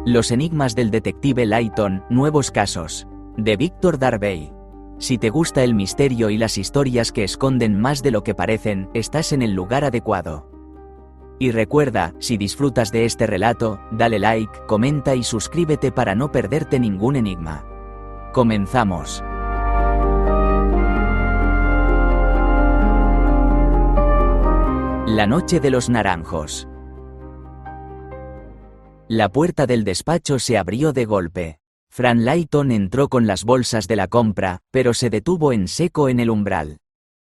Los enigmas del detective Layton, nuevos casos. De Víctor Darvey. Si te gusta el misterio y las historias que esconden más de lo que parecen, estás en el lugar adecuado. Y recuerda, si disfrutas de este relato, dale like, comenta y suscríbete para no perderte ningún enigma. Comenzamos. La noche de los naranjos. La puerta del despacho se abrió de golpe. Fran Layton entró con las bolsas de la compra, pero se detuvo en seco en el umbral.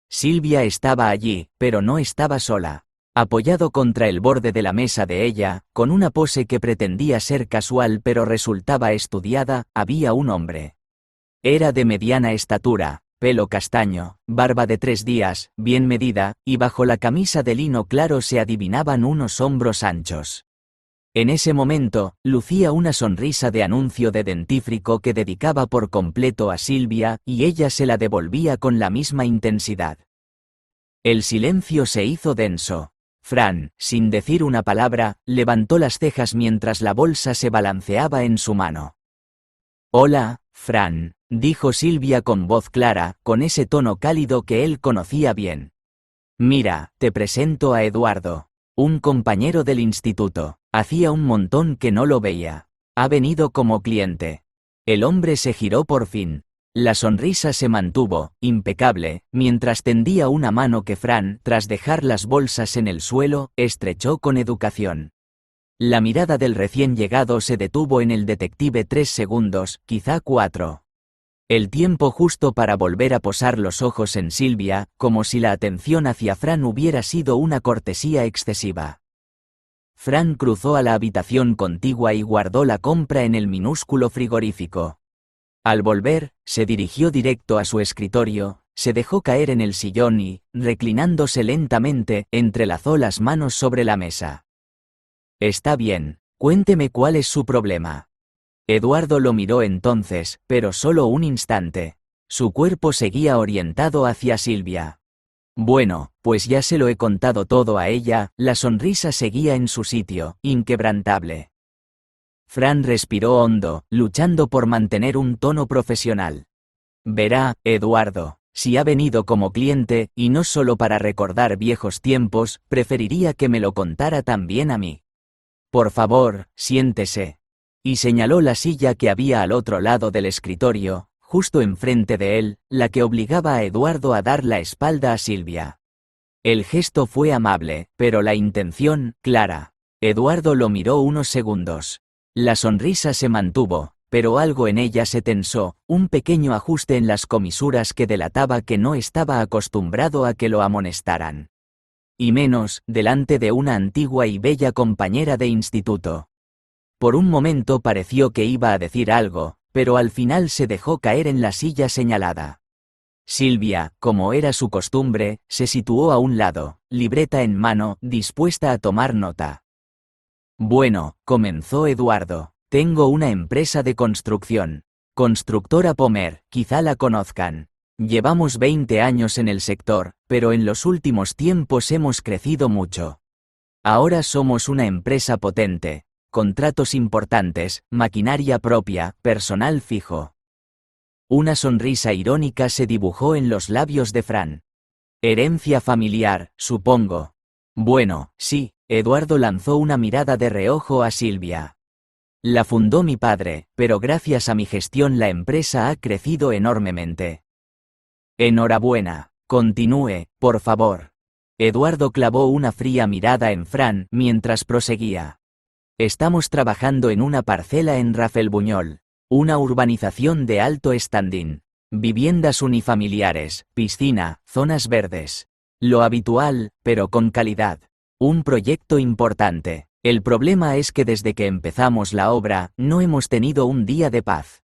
Sylvia estaba allí, pero no estaba sola. Apoyado contra el borde de la mesa de ella, con una pose que pretendía ser casual pero resultaba estudiada, había un hombre. Era de mediana estatura, pelo castaño, barba de 3 días, bien medida, y bajo la camisa de lino claro se adivinaban unos hombros anchos. En ese momento, lucía una sonrisa de anuncio de dentífrico que dedicaba por completo a Sylvia, y ella se la devolvía con la misma intensidad. El silencio se hizo denso. Fran, sin decir una palabra, levantó las cejas mientras la bolsa se balanceaba en su mano. «Hola, Fran», dijo Sylvia con voz clara, con ese tono cálido que él conocía bien. «Mira, te presento a Eduardo. Un compañero del instituto. Hacía un montón que no lo veía. Ha venido como cliente». El hombre se giró por fin. La sonrisa se mantuvo, impecable, mientras tendía una mano que Fran, tras dejar las bolsas en el suelo, estrechó con educación. La mirada del recién llegado se detuvo en el detective 3 segundos, quizá 4. El tiempo justo para volver a posar los ojos en Sylvia, como si la atención hacia Fran hubiera sido una cortesía excesiva. Fran cruzó a la habitación contigua y guardó la compra en el minúsculo frigorífico. Al volver, se dirigió directo a su escritorio, se dejó caer en el sillón y, reclinándose lentamente, entrelazó las manos sobre la mesa. «Está bien, cuénteme cuál es su problema». Eduardo lo miró entonces, pero solo un instante. Su cuerpo seguía orientado hacia Sylvia. «Bueno, pues ya se lo he contado todo a ella», la sonrisa seguía en su sitio, inquebrantable. Fran respiró hondo, luchando por mantener un tono profesional. «Verá, Eduardo, si ha venido como cliente, y no solo para recordar viejos tiempos, preferiría que me lo contara también a mí. Por favor, siéntese». Y señaló la silla que había al otro lado del escritorio, justo enfrente de él, la que obligaba a Eduardo a dar la espalda a Sylvia. El gesto fue amable, pero la intención, clara. Eduardo lo miró unos segundos. La sonrisa se mantuvo, pero algo en ella se tensó, un pequeño ajuste en las comisuras que delataba que no estaba acostumbrado a que lo amonestaran. Y menos, delante de una antigua y bella compañera de instituto. Por un momento pareció que iba a decir algo, pero al final se dejó caer en la silla señalada. Sylvia, como era su costumbre, se situó a un lado, libreta en mano, dispuesta a tomar nota. «Bueno», comenzó Eduardo, «tengo una empresa de construcción. Constructora Pomer, quizá la conozcan. Llevamos 20 años en el sector, pero en los últimos tiempos hemos crecido mucho. Ahora somos una empresa potente. Contratos importantes, maquinaria propia, personal fijo». Una sonrisa irónica se dibujó en los labios de Fran. «Herencia familiar, supongo». «Bueno, sí», Eduardo lanzó una mirada de reojo a Sylvia. «La fundó mi padre, pero gracias a mi gestión la empresa ha crecido enormemente». «Enhorabuena. Continúe, por favor». Eduardo clavó una fría mirada en Fran mientras proseguía. «Estamos trabajando en una parcela en Rafelbuñol, una urbanización de alto standing. Viviendas unifamiliares, piscina, zonas verdes. Lo habitual, pero con calidad. Un proyecto importante. El problema es que desde que empezamos la obra, no hemos tenido un día de paz».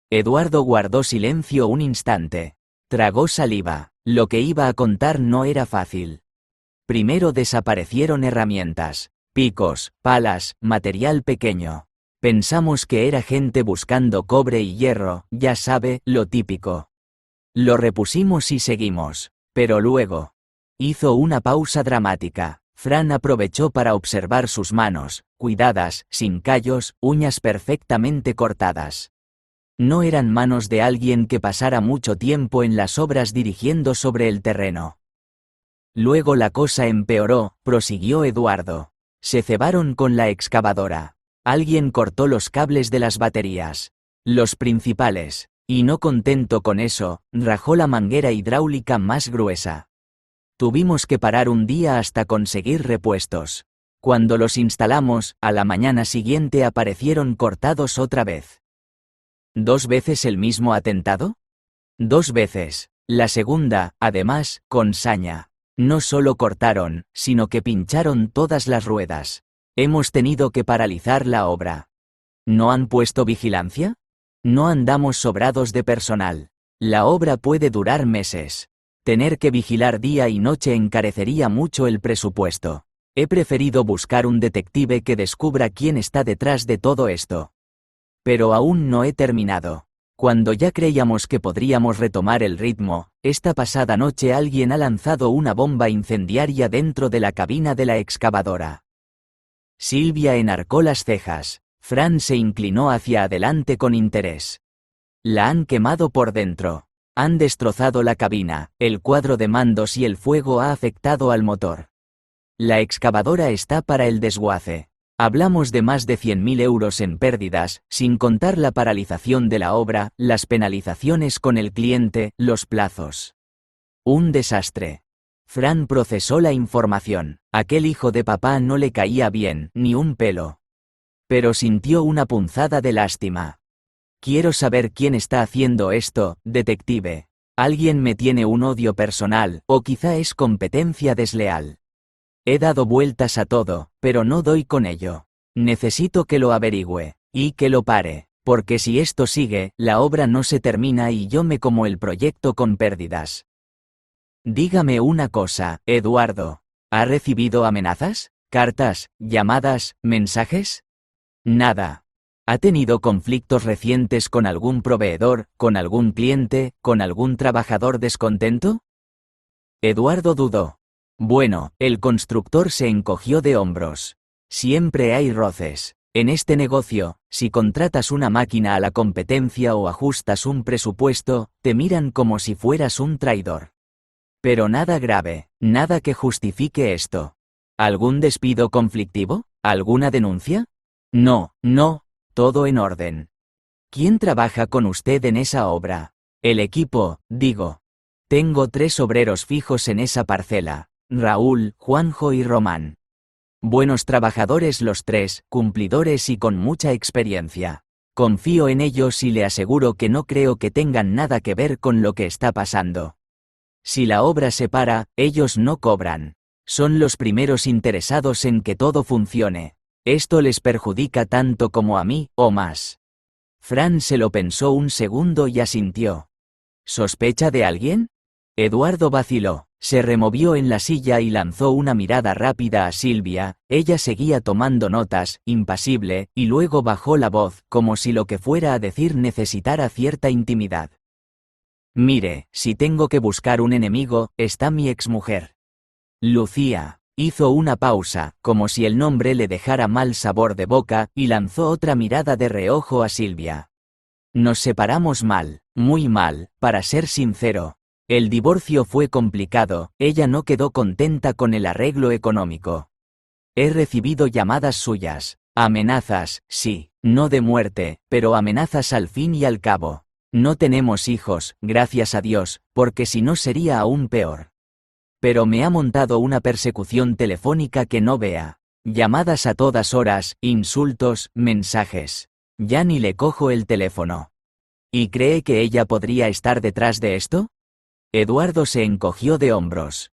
Eduardo guardó silencio un instante. Tragó saliva. Lo que iba a contar no era fácil. Primero desaparecieron herramientas. Picos, palas, material pequeño. Pensamos que era gente buscando cobre y hierro, ya sabe, lo típico. Lo repusimos y seguimos. Pero luego. Hizo una pausa dramática. Fran aprovechó para observar sus manos, cuidadas, sin callos, uñas perfectamente cortadas. No eran manos de alguien que pasara mucho tiempo en las obras dirigiendo sobre el terreno. Luego la cosa empeoró, prosiguió Eduardo. Se cebaron con la excavadora. Alguien cortó los cables de las baterías. Los principales. Y no contento con eso, rajó la manguera hidráulica más gruesa. Tuvimos que parar un día hasta conseguir repuestos. Cuando los instalamos, a la mañana siguiente aparecieron cortados otra vez. ¿2 veces el mismo atentado? 2 veces. La segunda, además, con saña. No solo cortaron, sino que pincharon todas las ruedas. Hemos tenido que paralizar la obra. ¿No han puesto vigilancia? No andamos sobrados de personal. La obra puede durar meses. Tener que vigilar día y noche encarecería mucho el presupuesto. He preferido buscar un detective que descubra quién está detrás de todo esto. Pero aún no he terminado. Cuando ya creíamos que podríamos retomar el ritmo, esta pasada noche alguien ha lanzado una bomba incendiaria dentro de la cabina de la excavadora. Silvia enarcó las cejas. Fran se inclinó hacia adelante con interés. La han quemado por dentro. Han destrozado la cabina, el cuadro de mandos y el fuego ha afectado al motor. La excavadora está para el desguace. Hablamos de más de 100.000 euros en pérdidas, sin contar la paralización de la obra, las penalizaciones con el cliente, los plazos. Un desastre. Fran procesó la información. Aquel hijo de papá no le caía bien, ni un pelo. Pero sintió una punzada de lástima. Quiero saber quién está haciendo esto, detective. Alguien me tiene un odio personal, o quizá es competencia desleal. He dado vueltas a todo, pero no doy con ello. Necesito que lo averigüe, y que lo pare, porque si esto sigue, la obra no se termina y yo me como el proyecto con pérdidas. Dígame una cosa, Eduardo. ¿Ha recibido amenazas? ¿Cartas, llamadas, mensajes? Nada. ¿Ha tenido conflictos recientes con algún proveedor, con algún cliente, con algún trabajador descontento? Eduardo dudó. Bueno, el constructor se encogió de hombros. Siempre hay roces. En este negocio, si contratas una máquina a la competencia o ajustas un presupuesto, te miran como si fueras un traidor. Pero nada grave, nada que justifique esto. ¿Algún despido conflictivo? ¿Alguna denuncia? No, todo en orden. ¿Quién trabaja con usted en esa obra? El equipo, digo. Tengo 3 obreros fijos en esa parcela. Raúl, Juanjo y Román. Buenos trabajadores los 3, cumplidores y con mucha experiencia. Confío en ellos y le aseguro que no creo que tengan nada que ver con lo que está pasando. Si la obra se para, ellos no cobran. Son los primeros interesados en que todo funcione. Esto les perjudica tanto como a mí, o más. Fran se lo pensó un segundo y asintió. ¿Sospecha de alguien? Eduardo vaciló. Se removió en la silla y lanzó una mirada rápida a Silvia. Ella seguía tomando notas, impasible, y luego bajó la voz, como si lo que fuera a decir necesitara cierta intimidad. Mire, si tengo que buscar un enemigo, está mi exmujer. Lucía. Hizo una pausa, como si el nombre le dejara mal sabor de boca, y lanzó otra mirada de reojo a Silvia. Nos separamos mal, muy mal, para ser sincero. El divorcio fue complicado, ella no quedó contenta con el arreglo económico. He recibido llamadas suyas, amenazas, sí, no de muerte, pero amenazas al fin y al cabo. No tenemos hijos, gracias a Dios, porque si no sería aún peor. Pero me ha montado una persecución telefónica que no vea. Llamadas a todas horas, insultos, mensajes. Ya ni le cojo el teléfono. ¿Y cree que ella podría estar detrás de esto? Eduardo se encogió de hombros.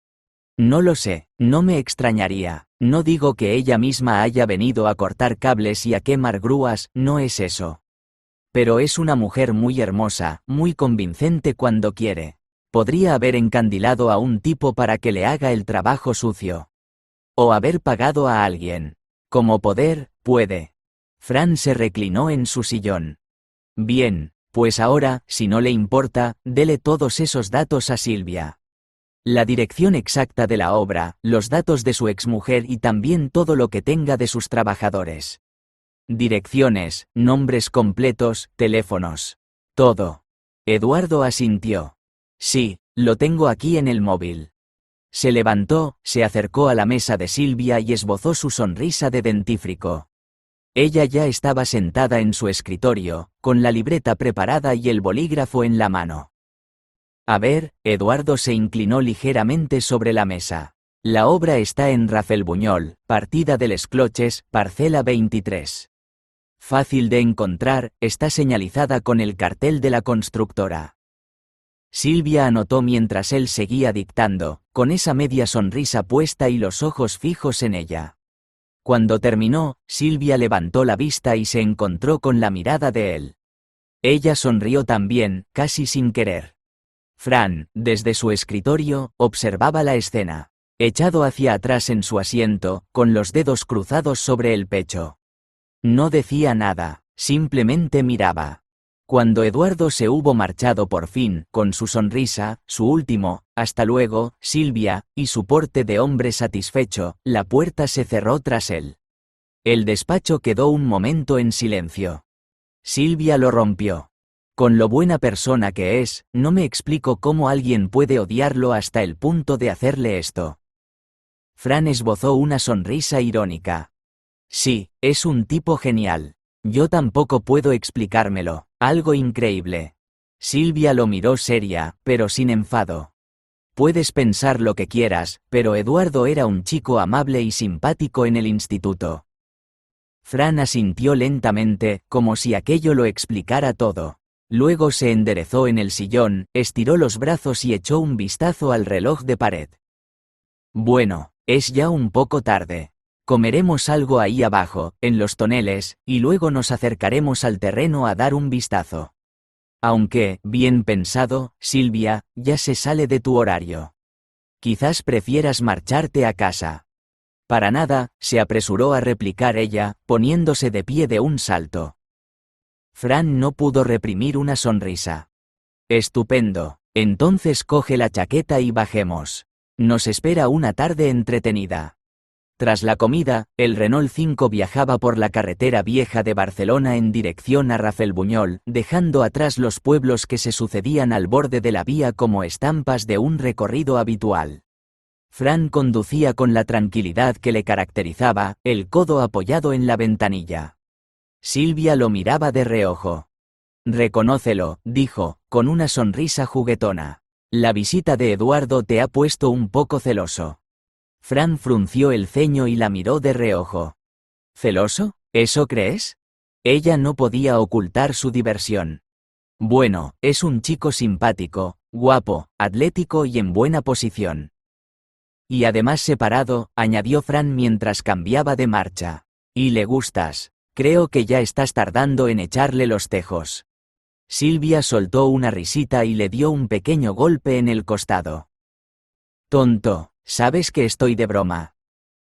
No lo sé, no me extrañaría. No digo que ella misma haya venido a cortar cables y a quemar grúas, no es eso. Pero es una mujer muy hermosa, muy convincente cuando quiere. Podría haber encandilado a un tipo para que le haga el trabajo sucio. O haber pagado a alguien. Como poder, puede. Fran se reclinó en su sillón. Bien, pues ahora, si no le importa, dele todos esos datos a Silvia. La dirección exacta de la obra, los datos de su exmujer y también todo lo que tenga de sus trabajadores. Direcciones, nombres completos, teléfonos. Todo. Eduardo asintió. Sí, lo tengo aquí en el móvil. Se levantó, se acercó a la mesa de Silvia y esbozó su sonrisa de dentífrico. Ella ya estaba sentada en su escritorio, con la libreta preparada y el bolígrafo en la mano. A ver, Eduardo se inclinó ligeramente sobre la mesa. La obra está en Rafelbuñol, partida de Les Cloches, parcela 23. Fácil de encontrar, está señalizada con el cartel de la constructora. Silvia anotó mientras él seguía dictando, con esa media sonrisa puesta y los ojos fijos en ella. Cuando terminó, Silvia levantó la vista y se encontró con la mirada de él. Ella sonrió también, casi sin querer. Fran, desde su escritorio, observaba la escena, echado hacia atrás en su asiento, con los dedos cruzados sobre el pecho. No decía nada, simplemente miraba. Cuando Eduardo se hubo marchado por fin, con su sonrisa, su último, hasta luego, Silvia, y su porte de hombre satisfecho, la puerta se cerró tras él. El despacho quedó un momento en silencio. Silvia lo rompió. Con lo buena persona que es, no me explico cómo alguien puede odiarlo hasta el punto de hacerle esto. Fran esbozó una sonrisa irónica. Sí, es un tipo genial. Yo tampoco puedo explicármelo, algo increíble. Silvia lo miró seria, pero sin enfado. Puedes pensar lo que quieras, pero Eduardo era un chico amable y simpático en el instituto. Fran asintió lentamente, como si aquello lo explicara todo. Luego se enderezó en el sillón, estiró los brazos y echó un vistazo al reloj de pared. Bueno, es ya un poco tarde. Comeremos algo ahí abajo, en los toneles, y luego nos acercaremos al terreno a dar un vistazo. Aunque, bien pensado, Silvia, ya se sale de tu horario. Quizás prefieras marcharte a casa. Para nada, se apresuró a replicar ella, poniéndose de pie de un salto. Fran no pudo reprimir una sonrisa. Estupendo, entonces coge la chaqueta y bajemos. Nos espera una tarde entretenida. Tras la comida, el Renault 5 viajaba por la carretera vieja de Barcelona en dirección a Rafelbuñol, dejando atrás los pueblos que se sucedían al borde de la vía como estampas de un recorrido habitual. Fran conducía con la tranquilidad que le caracterizaba, el codo apoyado en la ventanilla. Silvia lo miraba de reojo. Reconócelo, dijo, con una sonrisa juguetona. La visita de Eduardo te ha puesto un poco celoso. Fran frunció el ceño y la miró de reojo. ¿Celoso? ¿Eso crees? Ella no podía ocultar su diversión. Bueno, es un chico simpático, guapo, atlético y en buena posición. Y además separado, añadió Fran mientras cambiaba de marcha. Y le gustas. Creo que ya estás tardando en echarle los tejos. Silvia soltó una risita y le dio un pequeño golpe en el costado. Tonto. Sabes que estoy de broma.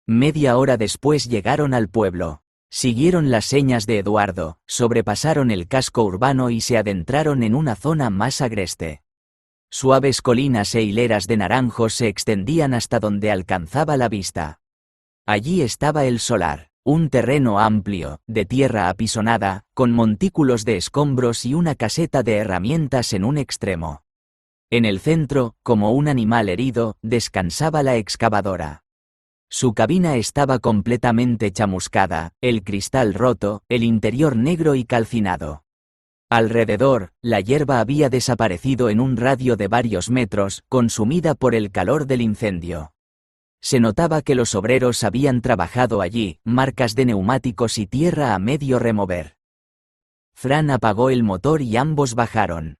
Media hora después llegaron al pueblo. Siguieron las señas de Eduardo, sobrepasaron el casco urbano y se adentraron en una zona más agreste. Suaves colinas e hileras de naranjos se extendían hasta donde alcanzaba la vista. Allí estaba el solar, un terreno amplio, de tierra apisonada, con montículos de escombros y una caseta de herramientas en un extremo. En el centro, como un animal herido, descansaba la excavadora. Su cabina estaba completamente chamuscada, el cristal roto, el interior negro y calcinado. Alrededor, la hierba había desaparecido en un radio de varios metros, consumida por el calor del incendio. Se notaba que los obreros habían trabajado allí, marcas de neumáticos y tierra a medio remover. Fran apagó el motor y ambos bajaron.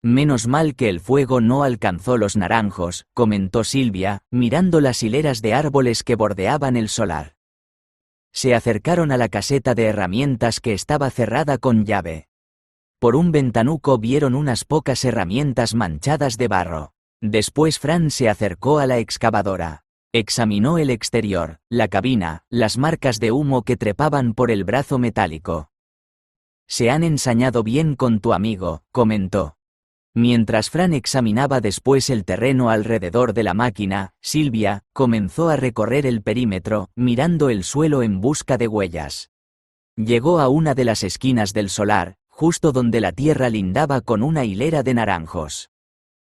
Menos mal que el fuego no alcanzó los naranjos, comentó Silvia, mirando las hileras de árboles que bordeaban el solar. Se acercaron a la caseta de herramientas que estaba cerrada con llave. Por un ventanuco vieron unas pocas herramientas manchadas de barro. Después Fran se acercó a la excavadora. Examinó el exterior, la cabina, las marcas de humo que trepaban por el brazo metálico. Se han ensañado bien con tu amigo, comentó. Mientras Fran examinaba después el terreno alrededor de la máquina, Silvia comenzó a recorrer el perímetro, mirando el suelo en busca de huellas. Llegó a una de las esquinas del solar, justo donde la tierra lindaba con una hilera de naranjos.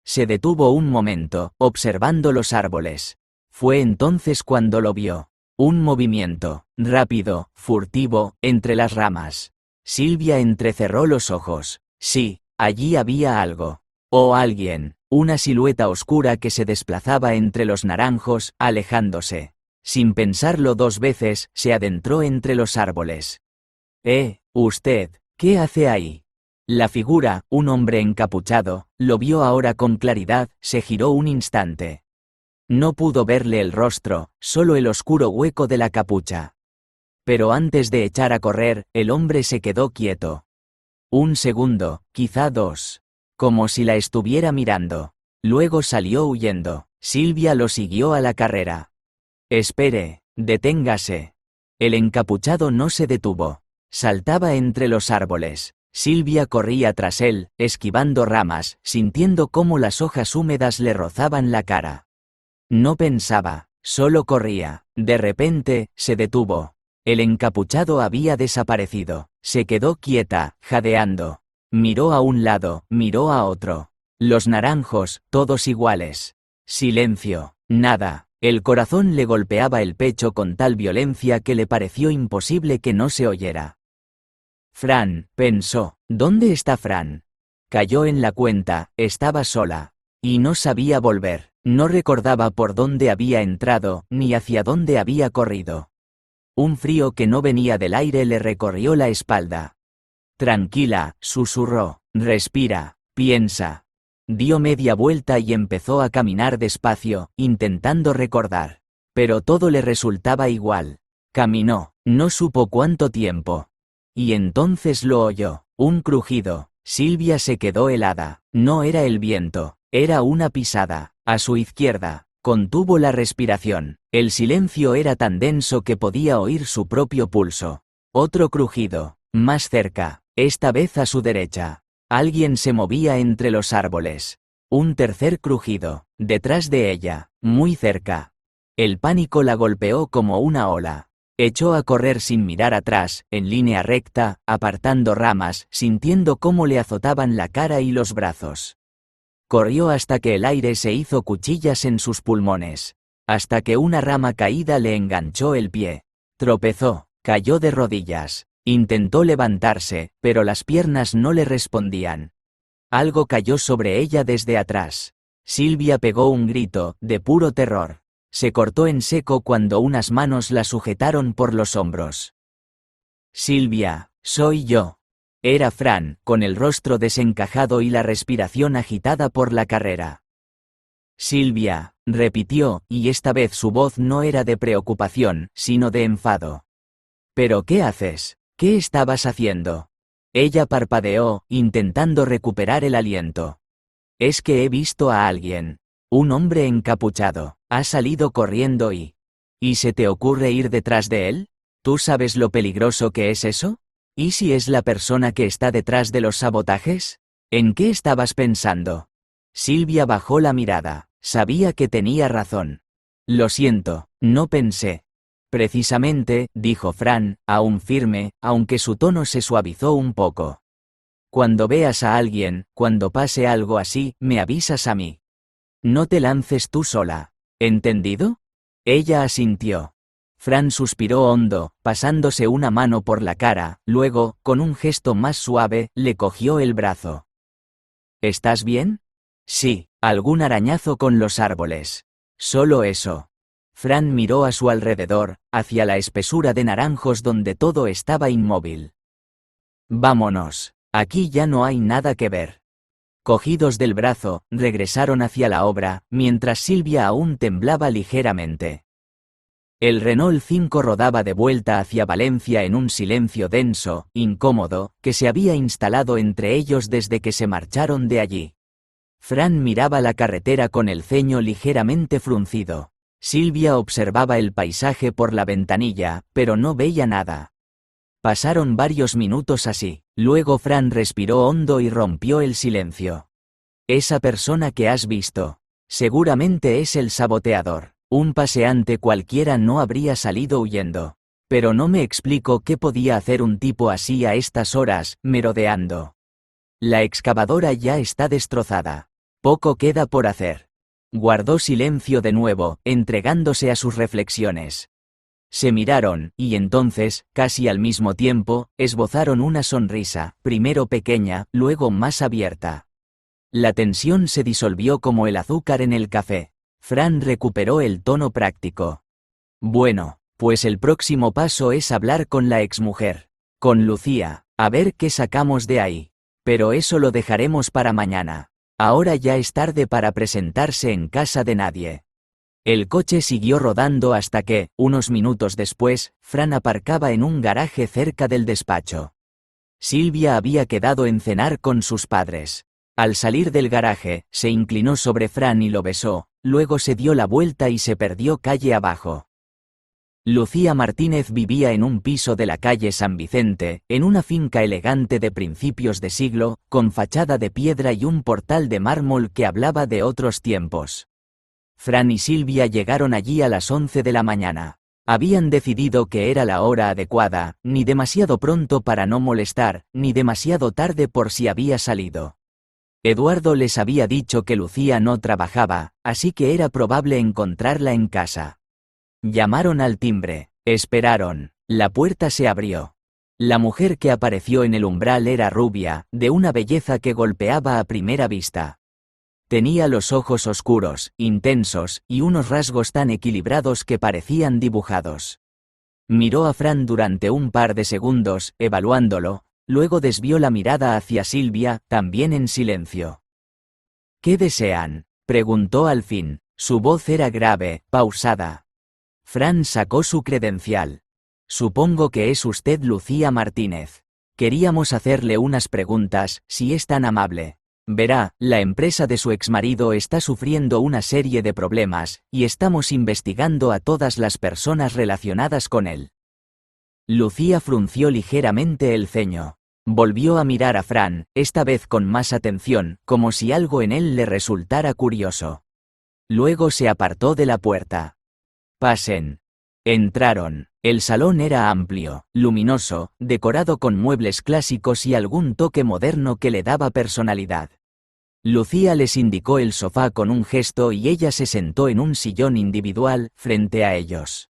Se detuvo un momento, observando los árboles. Fue entonces cuando lo vio. Un movimiento, rápido, furtivo, entre las ramas. Silvia entrecerró los ojos. Sí, allí había algo. O alguien, una silueta oscura que se desplazaba entre los naranjos, alejándose. Sin pensarlo dos veces, se adentró entre los árboles. Usted, ¿qué hace ahí? La figura, un hombre encapuchado, lo vio ahora con claridad, se giró un instante. No pudo verle el rostro, solo el oscuro hueco de la capucha. Pero antes de echar a correr, el hombre se quedó quieto. Un segundo, quizá dos. Como si la estuviera mirando. Luego salió huyendo. Silvia lo siguió a la carrera. Espere, deténgase. El encapuchado no se detuvo. Saltaba entre los árboles. Silvia corría tras él, esquivando ramas, sintiendo cómo las hojas húmedas le rozaban la cara. No pensaba, solo corría. De repente, se detuvo. El encapuchado había desaparecido. Se quedó quieta, jadeando. Miró a un lado, miró a otro. Los naranjos, todos iguales. Silencio, nada. El corazón le golpeaba el pecho con tal violencia que le pareció imposible que no se oyera. Fran, pensó, ¿dónde está Fran? Cayó en la cuenta, estaba sola. Y no sabía volver, no recordaba por dónde había entrado, ni hacia dónde había corrido. Un frío que no venía del aire le recorrió la espalda. Tranquila, susurró, respira, piensa. Dio media vuelta y empezó a caminar despacio, intentando recordar. Pero todo le resultaba igual. Caminó, no supo cuánto tiempo. Y entonces lo oyó, un crujido. Silvia se quedó helada. No era el viento, era una pisada. A su izquierda. Contuvo la respiración. El silencio era tan denso que podía oír su propio pulso. Otro crujido, más cerca, esta vez a su derecha. Alguien se movía entre los árboles. Un tercer crujido, detrás de ella, muy cerca. El pánico la golpeó como una ola. Echó a correr sin mirar atrás, en línea recta, apartando ramas, sintiendo cómo le azotaban la cara y los brazos. Corrió hasta que el aire se hizo cuchillas en sus pulmones. Hasta que una rama caída le enganchó el pie. Tropezó, cayó de rodillas. Intentó levantarse, pero las piernas no le respondían. Algo cayó sobre ella desde atrás. Silvia pegó un grito, de puro terror. Se cortó en seco cuando unas manos la sujetaron por los hombros. Silvia, soy yo. Era Fran, con el rostro desencajado y la respiración agitada por la carrera. Silvia, repitió, y esta vez su voz no era de preocupación, sino de enfado. ¿Pero qué haces? ¿Qué estabas haciendo? Ella parpadeó, intentando recuperar el aliento. Es que he visto a alguien. Un hombre encapuchado. Ha salido corriendo y... ¿Y se te ocurre ir detrás de él? ¿Tú sabes lo peligroso que es eso? ¿Y si es la persona que está detrás de los sabotajes? ¿En qué estabas pensando? Silvia bajó la mirada. Sabía que tenía razón. Lo siento, no pensé. Precisamente, dijo Fran, aún firme, aunque su tono se suavizó un poco. Cuando veas a alguien, cuando pase algo así, me avisas a mí. No te lances tú sola. ¿Entendido? Ella asintió. Fran suspiró hondo, pasándose una mano por la cara, luego, con un gesto más suave, le cogió el brazo. ¿Estás bien? Sí, algún arañazo con los árboles. Solo eso. Fran miró a su alrededor, hacia la espesura de naranjos donde todo estaba inmóvil. Vámonos, aquí ya no hay nada que ver. Cogidos del brazo, regresaron hacia la obra, mientras Silvia aún temblaba ligeramente. El Renault 5 rodaba de vuelta hacia Valencia en un silencio denso, incómodo, que se había instalado entre ellos desde que se marcharon de allí. Fran miraba la carretera con el ceño ligeramente fruncido. Silvia observaba el paisaje por la ventanilla, pero no veía nada. Pasaron varios minutos así, luego Fran respiró hondo y rompió el silencio. Esa persona que has visto. Seguramente es el saboteador. Un paseante cualquiera no habría salido huyendo. Pero no me explico qué podía hacer un tipo así a estas horas, merodeando. La excavadora ya está destrozada. Poco queda por hacer. Guardó silencio de nuevo, entregándose a sus reflexiones. Se miraron, y entonces, casi al mismo tiempo, esbozaron una sonrisa, primero pequeña, luego más abierta. La tensión se disolvió como el azúcar en el café. Fran recuperó el tono práctico. Bueno, pues el próximo paso es hablar con la exmujer. Con Lucía, a ver qué sacamos de ahí. Pero eso lo dejaremos para mañana. Ahora ya es tarde para presentarse en casa de nadie. El coche siguió rodando hasta que, unos minutos después, Fran aparcaba en un garaje cerca del despacho. Silvia había quedado en cenar con sus padres. Al salir del garaje, se inclinó sobre Fran y lo besó, luego se dio la vuelta y se perdió calle abajo. Lucía Martínez vivía en un piso de la calle San Vicente, en una finca elegante de principios de siglo, con fachada de piedra y un portal de mármol que hablaba de otros tiempos. Fran y Silvia llegaron allí a las 11 de la mañana. Habían decidido que era la hora adecuada, ni demasiado pronto para no molestar, ni demasiado tarde por si había salido. Eduardo les había dicho que Lucía no trabajaba, así que era probable encontrarla en casa. Llamaron al timbre, esperaron, la puerta se abrió. La mujer que apareció en el umbral era rubia, de una belleza que golpeaba a primera vista. Tenía los ojos oscuros, intensos, y unos rasgos tan equilibrados que parecían dibujados. Miró a Fran durante un par de segundos, evaluándolo, luego desvió la mirada hacia Silvia, también en silencio. ¿Qué desean?, preguntó al fin. Su voz era grave, pausada. Fran sacó su credencial. Supongo que es usted Lucía Martínez. Queríamos hacerle unas preguntas, si es tan amable. Verá, la empresa de su exmarido está sufriendo una serie de problemas, y estamos investigando a todas las personas relacionadas con él. Lucía frunció ligeramente el ceño. Volvió a mirar a Fran, esta vez con más atención, como si algo en él le resultara curioso. Luego se apartó de la puerta. Pasen. Entraron. El salón era amplio, luminoso, decorado con muebles clásicos y algún toque moderno que le daba personalidad. Lucía les indicó el sofá con un gesto y ella se sentó en un sillón individual, frente a ellos.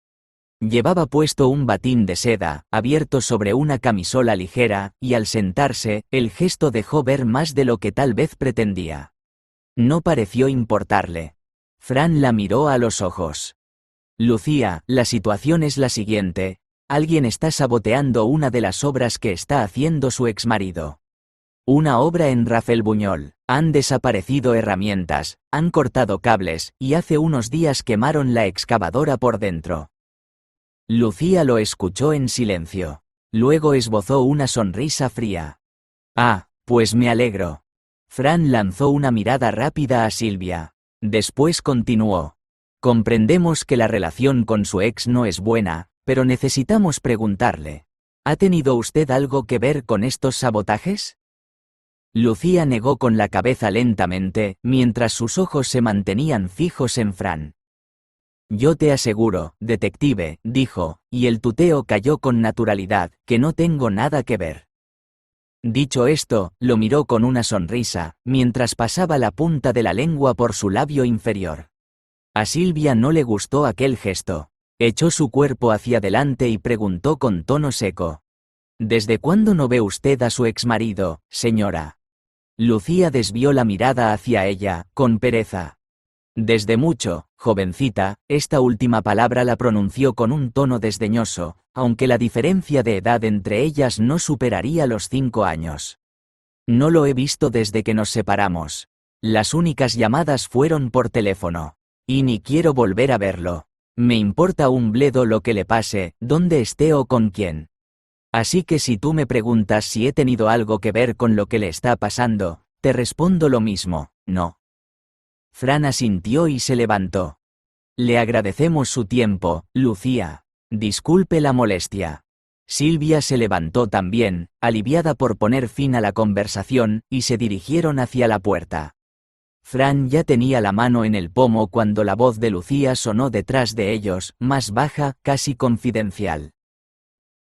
Llevaba puesto un batín de seda, abierto sobre una camisola ligera, y al sentarse, el gesto dejó ver más de lo que tal vez pretendía. No pareció importarle. Fran la miró a los ojos. Lucía, la situación es la siguiente. Alguien está saboteando una de las obras que está haciendo su exmarido. Una obra en Rafelbuñol. Han desaparecido herramientas, han cortado cables, y hace unos días quemaron la excavadora por dentro. Lucía lo escuchó en silencio. Luego esbozó una sonrisa fría. Ah, pues me alegro. Fran lanzó una mirada rápida a Silvia. Después continuó. Comprendemos que la relación con su ex no es buena, pero necesitamos preguntarle. ¿Ha tenido usted algo que ver con estos sabotajes? Lucía negó con la cabeza lentamente, mientras sus ojos se mantenían fijos en Fran. Yo te aseguro, detective, dijo, y el tuteo cayó con naturalidad, que no tengo nada que ver. Dicho esto, lo miró con una sonrisa, mientras pasaba la punta de la lengua por su labio inferior. A Silvia no le gustó aquel gesto. Echó su cuerpo hacia adelante y preguntó con tono seco. ¿Desde cuándo no ve usted a su exmarido, señora? Lucía desvió la mirada hacia ella, con pereza. Desde mucho, jovencita, esta última palabra la pronunció con un tono desdeñoso, aunque la diferencia de edad entre ellas no superaría los 5 años. No lo he visto desde que nos separamos. Las únicas llamadas fueron por teléfono. Y ni quiero volver a verlo. Me importa un bledo lo que le pase, dónde esté o con quién. Así que si tú me preguntas si he tenido algo que ver con lo que le está pasando, te respondo lo mismo, no. Fran asintió y se levantó. Le agradecemos su tiempo, Lucía. Disculpe la molestia. Silvia se levantó también, aliviada por poner fin a la conversación, y se dirigieron hacia la puerta. Fran ya tenía la mano en el pomo cuando la voz de Lucía sonó detrás de ellos, más baja, casi confidencial.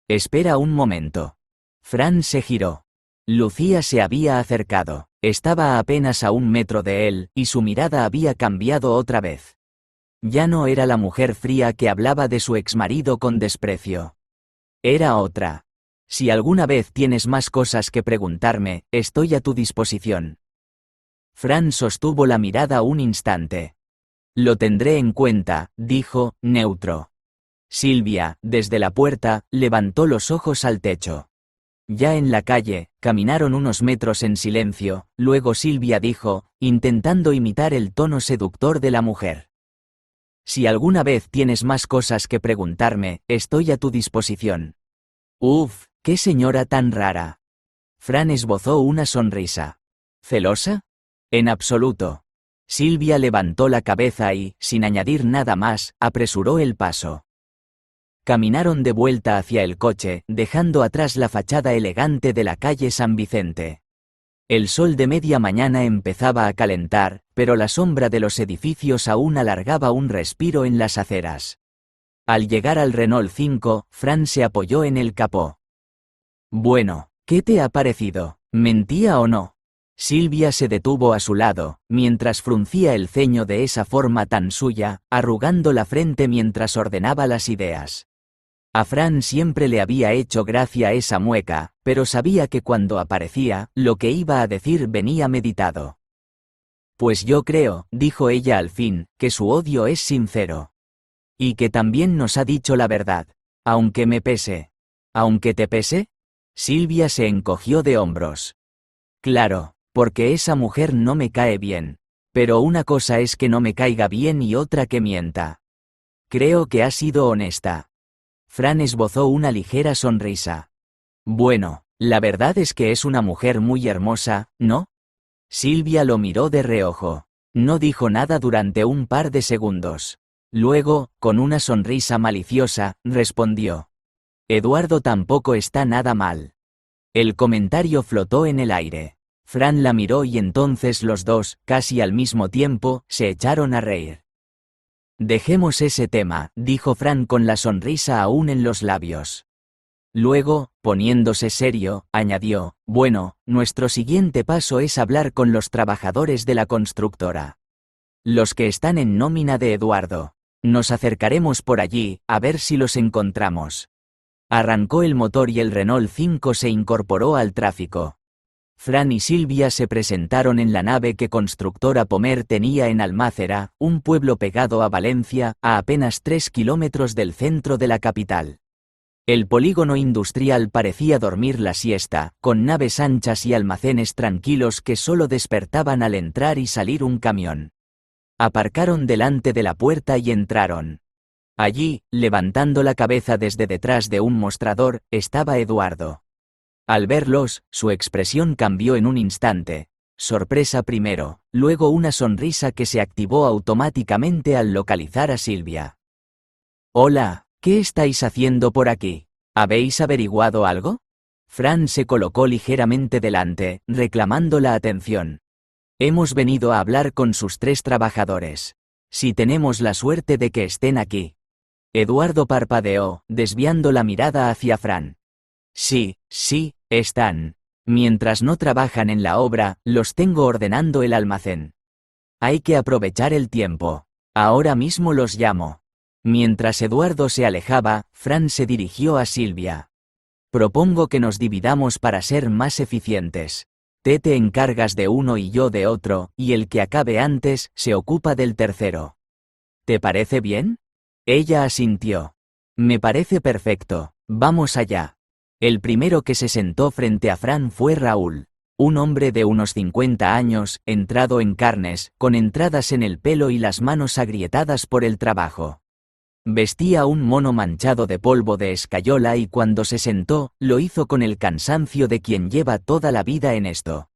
«Espera un momento». Fran se giró. Lucía se había acercado. Estaba a apenas a 1 metro de él, y su mirada había cambiado otra vez. Ya no era la mujer fría que hablaba de su exmarido con desprecio. Era otra. «Si alguna vez tienes más cosas que preguntarme, estoy a tu disposición». Fran sostuvo la mirada un instante. «Lo tendré en cuenta», dijo, neutro. Silvia, desde la puerta, levantó los ojos al techo. Ya en la calle, caminaron unos metros en silencio, luego Silvia dijo, intentando imitar el tono seductor de la mujer. «Si alguna vez tienes más cosas que preguntarme, estoy a tu disposición». «Uf, qué señora tan rara». Fran esbozó una sonrisa. «¿Celosa?» «En absoluto». Silvia levantó la cabeza y, sin añadir nada más, apresuró el paso. Caminaron de vuelta hacia el coche, dejando atrás la fachada elegante de la calle San Vicente. El sol de media mañana empezaba a calentar, pero la sombra de los edificios aún alargaba un respiro en las aceras. Al llegar al Renault 5, Fran se apoyó en el capó. «Bueno, ¿qué te ha parecido? ¿Mentía o no?» Silvia se detuvo a su lado, mientras fruncía el ceño de esa forma tan suya, arrugando la frente mientras ordenaba las ideas. A Fran siempre le había hecho gracia esa mueca, pero sabía que cuando aparecía, lo que iba a decir venía meditado. «Pues yo creo», dijo ella al fin, «que su odio es sincero. Y que también nos ha dicho la verdad. Aunque me pese». «¿Aunque te pese?» Silvia se encogió de hombros. «Claro, porque esa mujer no me cae bien. Pero una cosa es que no me caiga bien y otra que mienta. Creo que ha sido honesta». Fran esbozó una ligera sonrisa. «Bueno, la verdad es que es una mujer muy hermosa, ¿no?» Silvia lo miró de reojo. No dijo nada durante un par de segundos. Luego, con una sonrisa maliciosa, respondió. «Eduardo tampoco está nada mal». El comentario flotó en el aire. Fran la miró y entonces los dos, casi al mismo tiempo, se echaron a reír. «Dejemos ese tema», dijo Fran con la sonrisa aún en los labios. Luego, poniéndose serio, añadió, «Bueno, nuestro siguiente paso es hablar con los trabajadores de la constructora. Los que están en nómina de Eduardo. Nos acercaremos por allí, a ver si los encontramos». Arrancó el motor y el Renault 5 se incorporó al tráfico. Fran y Silvia se presentaron en la nave que Constructora Pomer tenía en Almácera, un pueblo pegado a Valencia, a apenas 3 kilómetros del centro de la capital. El polígono industrial parecía dormir la siesta, con naves anchas y almacenes tranquilos que solo despertaban al entrar y salir un camión. Aparcaron delante de la puerta y entraron. Allí, levantando la cabeza desde detrás de un mostrador, estaba Eduardo. Al verlos, su expresión cambió en un instante. Sorpresa primero, luego una sonrisa que se activó automáticamente al localizar a Silvia. «Hola, ¿qué estáis haciendo por aquí? ¿Habéis averiguado algo?» Fran se colocó ligeramente delante, reclamando la atención. «Hemos venido a hablar con sus 3 trabajadores. Si tenemos la suerte de que estén aquí». Eduardo parpadeó, desviando la mirada hacia Fran. «Sí, están. Mientras no trabajan en la obra, los tengo ordenando el almacén. Hay que aprovechar el tiempo. Ahora mismo los llamo». Mientras Eduardo se alejaba, Fran se dirigió a Silvia. «Propongo que nos dividamos para ser más eficientes. Te encargas de uno y yo de otro, y el que acabe antes, se ocupa del tercero. ¿Te parece bien?» Ella asintió. «Me parece perfecto, vamos allá». El primero que se sentó frente a Fran fue Raúl, un hombre de unos 50 años, entrado en carnes, con entradas en el pelo y las manos agrietadas por el trabajo. Vestía un mono manchado de polvo de escayola y cuando se sentó, lo hizo con el cansancio de quien lleva toda la vida en esto.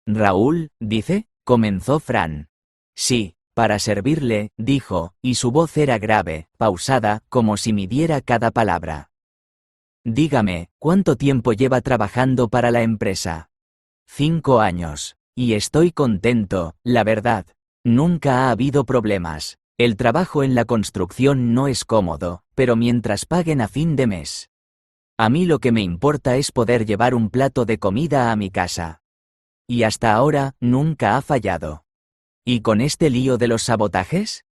«Raúl, dice», comenzó Fran. «Sí, para servirle», dijo, y su voz era grave, pausada, como si midiera cada palabra. «Dígame, ¿cuánto tiempo lleva trabajando para la empresa?» 5 años. Y estoy contento, la verdad. Nunca ha habido problemas. El trabajo en la construcción no es cómodo, pero mientras paguen a fin de mes. A mí lo que me importa es poder llevar un plato de comida a mi casa. Y hasta ahora, nunca ha fallado. ¿Y con este lío de los sabotajes?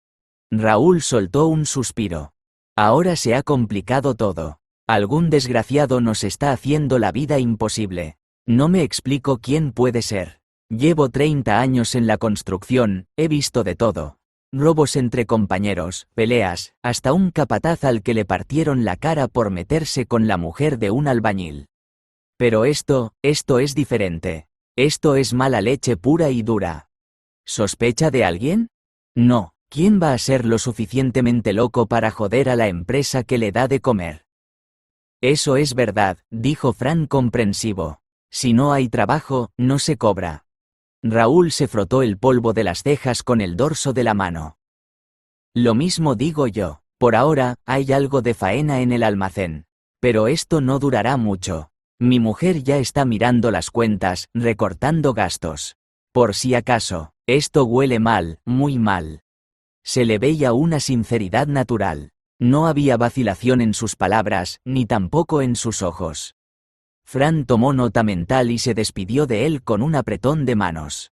Raúl soltó un suspiro. Ahora se ha complicado todo. Algún desgraciado nos está haciendo la vida imposible. No me explico quién puede ser. Llevo 30 años en la construcción, he visto de todo. Robos entre compañeros, peleas, hasta un capataz al que le partieron la cara por meterse con la mujer de un albañil. Pero esto es diferente. Esto es mala leche pura y dura. ¿Sospecha de alguien? No. ¿Quién va a ser lo suficientemente loco para joder a la empresa que le da de comer? Eso es verdad, dijo Fran comprensivo. Si no hay trabajo, no se cobra. Raúl se frotó el polvo de las cejas con el dorso de la mano. Lo mismo digo yo. Por ahora, hay algo de faena en el almacén. Pero esto no durará mucho. Mi mujer ya está mirando las cuentas, recortando gastos. Por si acaso, esto huele mal, muy mal. Se le veía una sinceridad natural. No había vacilación en sus palabras, ni tampoco en sus ojos. Fran tomó nota mental y se despidió de él con un apretón de manos.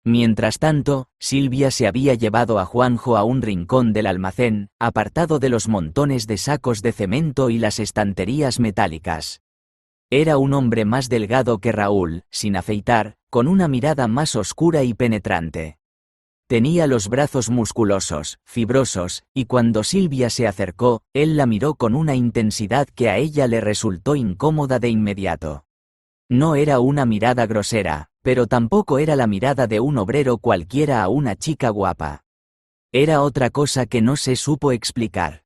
Mientras tanto, Silvia se había llevado a Juanjo a un rincón del almacén, apartado de los montones de sacos de cemento y las estanterías metálicas. Era un hombre más delgado que Raúl, sin afeitar, con una mirada más oscura y penetrante. Tenía los brazos musculosos, fibrosos, y cuando Silvia se acercó, él la miró con una intensidad que a ella le resultó incómoda de inmediato. No era una mirada grosera, pero tampoco era la mirada de un obrero cualquiera a una chica guapa. Era otra cosa que no se supo explicar.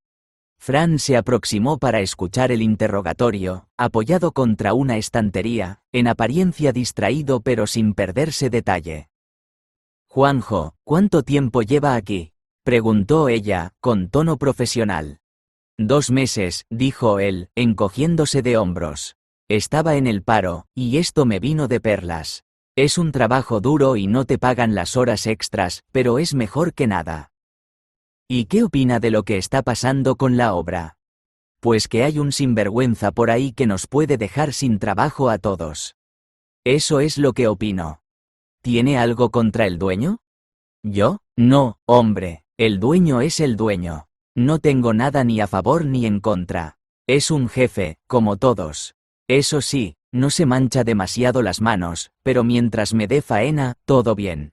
Fran se aproximó para escuchar el interrogatorio, apoyado contra una estantería, en apariencia distraído pero sin perderse detalle. Juanjo, ¿cuánto tiempo lleva aquí?, preguntó ella, con tono profesional. 2 meses, dijo él, encogiéndose de hombros. Estaba en el paro, y esto me vino de perlas. Es un trabajo duro y no te pagan las horas extras, pero es mejor que nada. ¿Y qué opina de lo que está pasando con la obra? Pues que hay un sinvergüenza por ahí que nos puede dejar sin trabajo a todos. Eso es lo que opino. ¿Tiene algo contra el dueño? ¿Yo? No, hombre, el dueño es el dueño. No tengo nada ni a favor ni en contra. Es un jefe, como todos. Eso sí, no se mancha demasiado las manos, pero mientras me dé faena, todo bien.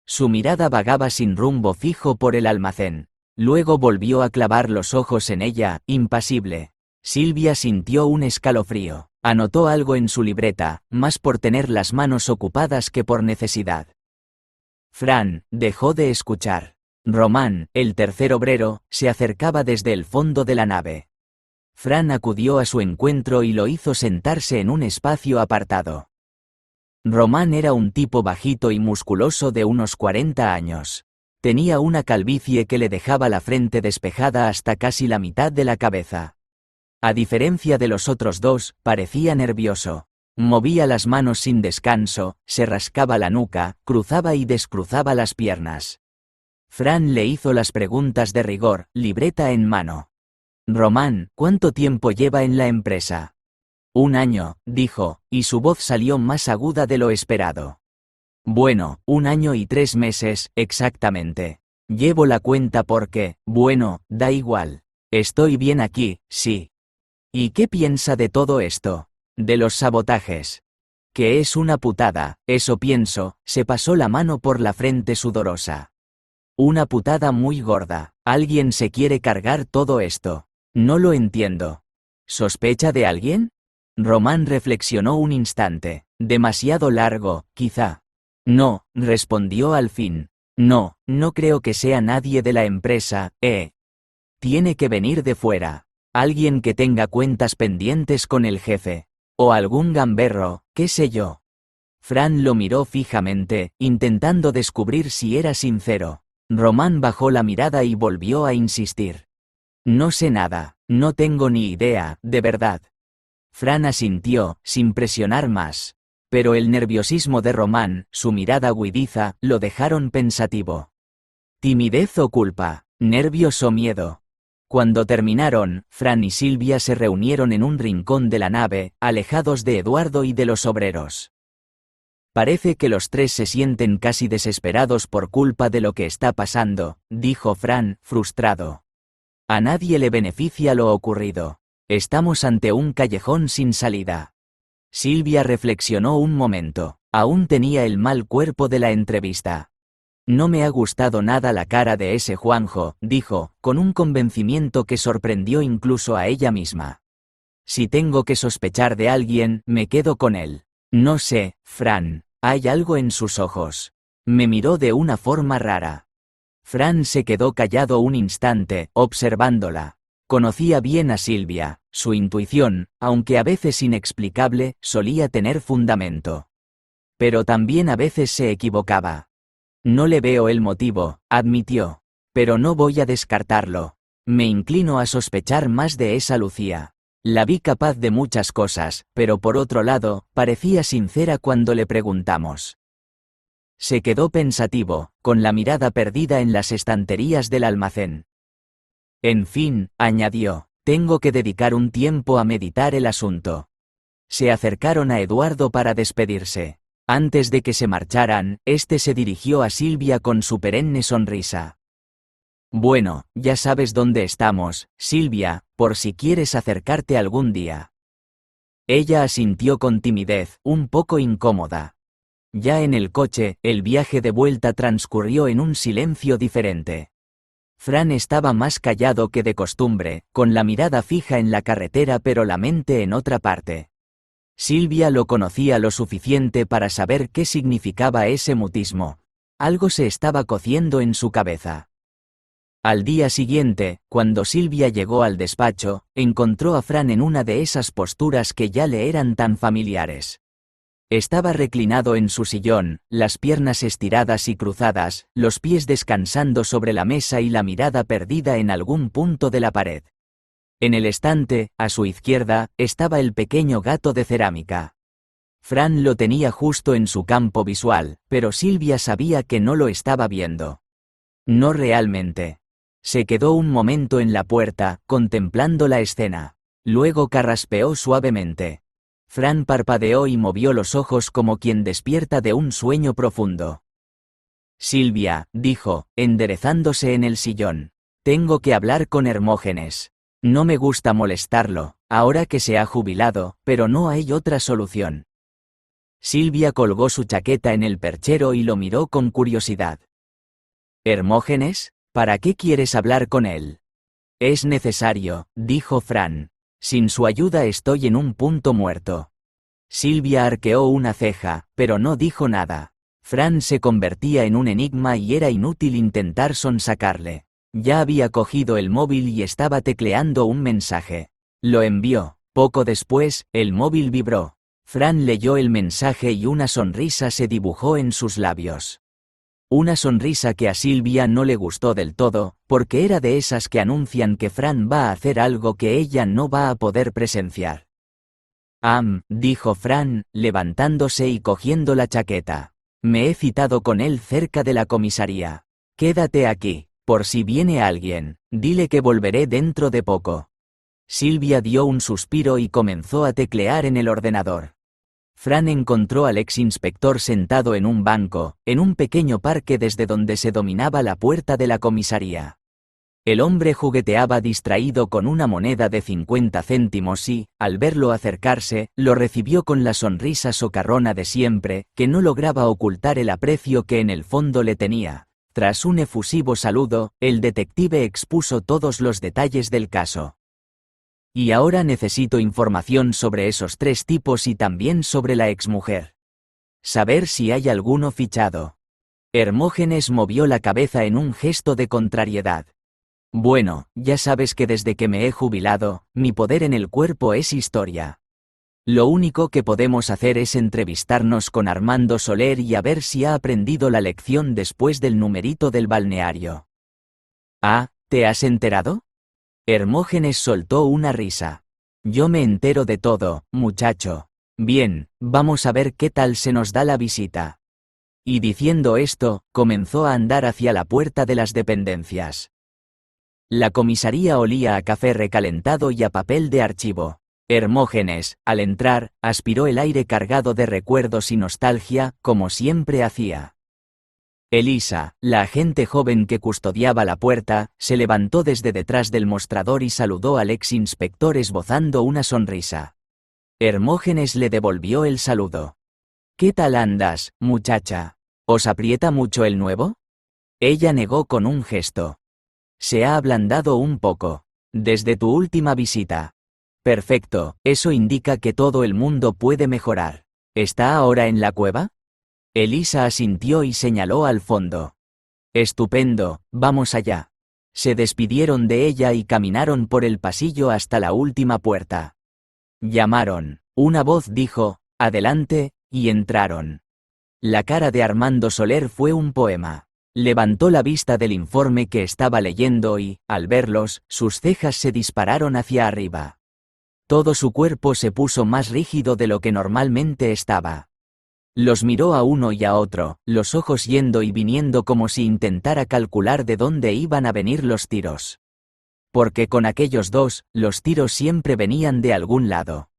Su mirada vagaba sin rumbo fijo por el almacén. Luego volvió a clavar los ojos en ella, impasible. Silvia sintió un escalofrío. Anotó algo en su libreta, más por tener las manos ocupadas que por necesidad. Fran dejó de escuchar. Román, el tercer obrero, se acercaba desde el fondo de la nave. Fran acudió a su encuentro y lo hizo sentarse en un espacio apartado. Román era un tipo bajito y musculoso de unos 40 años. Tenía una calvicie que le dejaba la frente despejada hasta casi la mitad de la cabeza. A diferencia de los otros dos, parecía nervioso. Movía las manos sin descanso, se rascaba la nuca, cruzaba y descruzaba las piernas. Fran le hizo las preguntas de rigor, libreta en mano. Román, ¿cuánto tiempo lleva en la empresa? 1 año, dijo, y su voz salió más aguda de lo esperado. Bueno, 1 año y 3 meses, exactamente. Llevo la cuenta porque, bueno, da igual. Estoy bien aquí, sí. ¿Y qué piensa de todo esto? De los sabotajes. Que es una putada, eso pienso, se pasó la mano por la frente sudorosa. Una putada muy gorda, alguien se quiere cargar todo esto. No lo entiendo. ¿Sospecha de alguien? Román reflexionó un instante, demasiado largo, quizá. No, respondió al fin. No, no creo que sea nadie de la empresa, Tiene que venir de fuera. Alguien que tenga cuentas pendientes con el jefe. O algún gamberro, qué sé yo. Fran lo miró fijamente, intentando descubrir si era sincero. Román bajó la mirada y volvió a insistir. No sé nada, no tengo ni idea, de verdad. Fran asintió, sin presionar más. Pero el nerviosismo de Román, su mirada huidiza, lo dejaron pensativo. ¿Timidez o culpa? ¿Nervios o miedo? Cuando terminaron, Fran y Silvia se reunieron en un rincón de la nave, alejados de Eduardo y de los obreros. Parece que los tres se sienten casi desesperados por culpa de lo que está pasando, dijo Fran, frustrado. A nadie le beneficia lo ocurrido. Estamos ante un callejón sin salida. Silvia reflexionó un momento. Aún tenía el mal cuerpo de la entrevista. No me ha gustado nada la cara de ese Juanjo, dijo, con un convencimiento que sorprendió incluso a ella misma. Si tengo que sospechar de alguien, me quedo con él. No sé, Fran, hay algo en sus ojos. Me miró de una forma rara. Fran se quedó callado un instante, observándola. Conocía bien a Silvia, su intuición, aunque a veces inexplicable, solía tener fundamento. Pero también a veces se equivocaba. No le veo el motivo, admitió. Pero no voy a descartarlo. Me inclino a sospechar más de esa Lucía. La vi capaz de muchas cosas, pero por otro lado, parecía sincera cuando le preguntamos. Se quedó pensativo, con la mirada perdida en las estanterías del almacén. En fin, añadió, tengo que dedicar un tiempo a meditar el asunto. Se acercaron a Eduardo para despedirse. Antes de que se marcharan, este se dirigió a Silvia con su perenne sonrisa. Bueno, ya sabes dónde estamos, Silvia, por si quieres acercarte algún día. Ella asintió con timidez, un poco incómoda. Ya en el coche, el viaje de vuelta transcurrió en un silencio diferente. Fran estaba más callado que de costumbre, con la mirada fija en la carretera pero la mente en otra parte. Silvia lo conocía lo suficiente para saber qué significaba ese mutismo. Algo se estaba cociendo en su cabeza. Al día siguiente, cuando Silvia llegó al despacho, encontró a Fran en una de esas posturas que ya le eran tan familiares. Estaba reclinado en su sillón, las piernas estiradas y cruzadas, los pies descansando sobre la mesa y la mirada perdida en algún punto de la pared. En el estante, a su izquierda, estaba el pequeño gato de cerámica. Fran lo tenía justo en su campo visual, pero Silvia sabía que no lo estaba viendo. No realmente. Se quedó un momento en la puerta, contemplando la escena. Luego carraspeó suavemente. Fran parpadeó y movió los ojos como quien despierta de un sueño profundo. Silvia, dijo, enderezándose en el sillón. Tengo que hablar con Hermógenes. No me gusta molestarlo, ahora que se ha jubilado, pero no hay otra solución. Silvia colgó su chaqueta en el perchero y lo miró con curiosidad. ¿Hermógenes? ¿Para qué quieres hablar con él? Es necesario, dijo Fran. Sin su ayuda estoy en un punto muerto. Silvia arqueó una ceja, pero no dijo nada. Fran se convertía en un enigma y era inútil intentar sonsacarle. Ya había cogido el móvil y estaba tecleando un mensaje. Lo envió. Poco después, el móvil vibró. Fran leyó el mensaje y una sonrisa se dibujó en sus labios. Una sonrisa que a Silvia no le gustó del todo, porque era de esas que anuncian que Fran va a hacer algo que ella no va a poder presenciar. Dijo Fran, levantándose y cogiendo la chaqueta. Me he citado con él cerca de la comisaría. Quédate aquí. Por si viene alguien, dile que volveré dentro de poco. Silvia dio un suspiro y comenzó a teclear en el ordenador. Fran encontró al ex inspector sentado en un banco, en un pequeño parque desde donde se dominaba la puerta de la comisaría. El hombre jugueteaba distraído con una moneda de 50 céntimos y, al verlo acercarse, lo recibió con la sonrisa socarrona de siempre, que no lograba ocultar el aprecio que en el fondo le tenía. Tras un efusivo saludo, el detective expuso todos los detalles del caso. Y ahora necesito información sobre esos tres tipos y también sobre la exmujer. Saber si hay alguno fichado. Hermógenes movió la cabeza en un gesto de contrariedad. Bueno, ya sabes que desde que me he jubilado, mi poder en el cuerpo es historia. Lo único que podemos hacer es entrevistarnos con Armando Soler y a ver si ha aprendido la lección después del numerito del balneario. Ah, ¿te has enterado? Hermógenes soltó una risa. Yo me entero de todo, muchacho. Bien, vamos a ver qué tal se nos da la visita. Y diciendo esto, comenzó a andar hacia la puerta de las dependencias. La comisaría olía a café recalentado y a papel de archivo. Hermógenes, al entrar, aspiró el aire cargado de recuerdos y nostalgia, como siempre hacía. Elisa, la agente joven que custodiaba la puerta, se levantó desde detrás del mostrador y saludó al ex inspector esbozando una sonrisa. Hermógenes le devolvió el saludo. «¿Qué tal andas, muchacha? ¿Os aprieta mucho el nuevo?» Ella negó con un gesto. «Se ha ablandado un poco. Desde tu última visita». «Perfecto, eso indica que todo el mundo puede mejorar. ¿Está ahora en la cueva?» Elisa asintió y señaló al fondo. «Estupendo, vamos allá». Se despidieron de ella y caminaron por el pasillo hasta la última puerta. Llamaron. Una voz dijo, «Adelante», y entraron. La cara de Armando Soler fue un poema. Levantó la vista del informe que estaba leyendo y, al verlos, sus cejas se dispararon hacia arriba. Todo su cuerpo se puso más rígido de lo que normalmente estaba. Los miró a uno y a otro, los ojos yendo y viniendo como si intentara calcular de dónde iban a venir los tiros. Porque con aquellos dos, los tiros siempre venían de algún lado.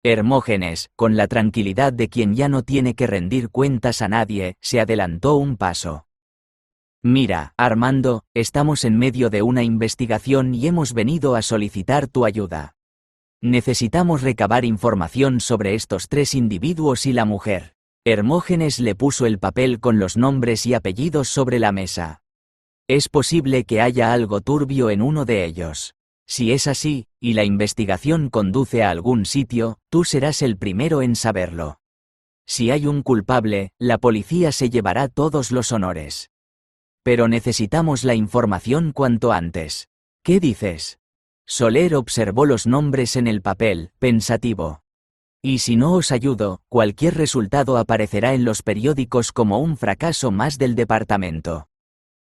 Hermógenes, con la tranquilidad de quien ya no tiene que rendir cuentas a nadie, se adelantó un paso. «Mira, Armando, estamos en medio de una investigación y hemos venido a solicitar tu ayuda. Necesitamos recabar información sobre estos tres individuos y la mujer». Hermógenes le puso el papel con los nombres y apellidos sobre la mesa. «Es posible que haya algo turbio en uno de ellos. Si es así, y la investigación conduce a algún sitio, tú serás el primero en saberlo. Si hay un culpable, la policía se llevará todos los honores. Pero necesitamos la información cuanto antes. ¿Qué dices?» Soler observó los nombres en el papel, pensativo. «Y si no os ayudo, cualquier resultado aparecerá en los periódicos como un fracaso más del departamento.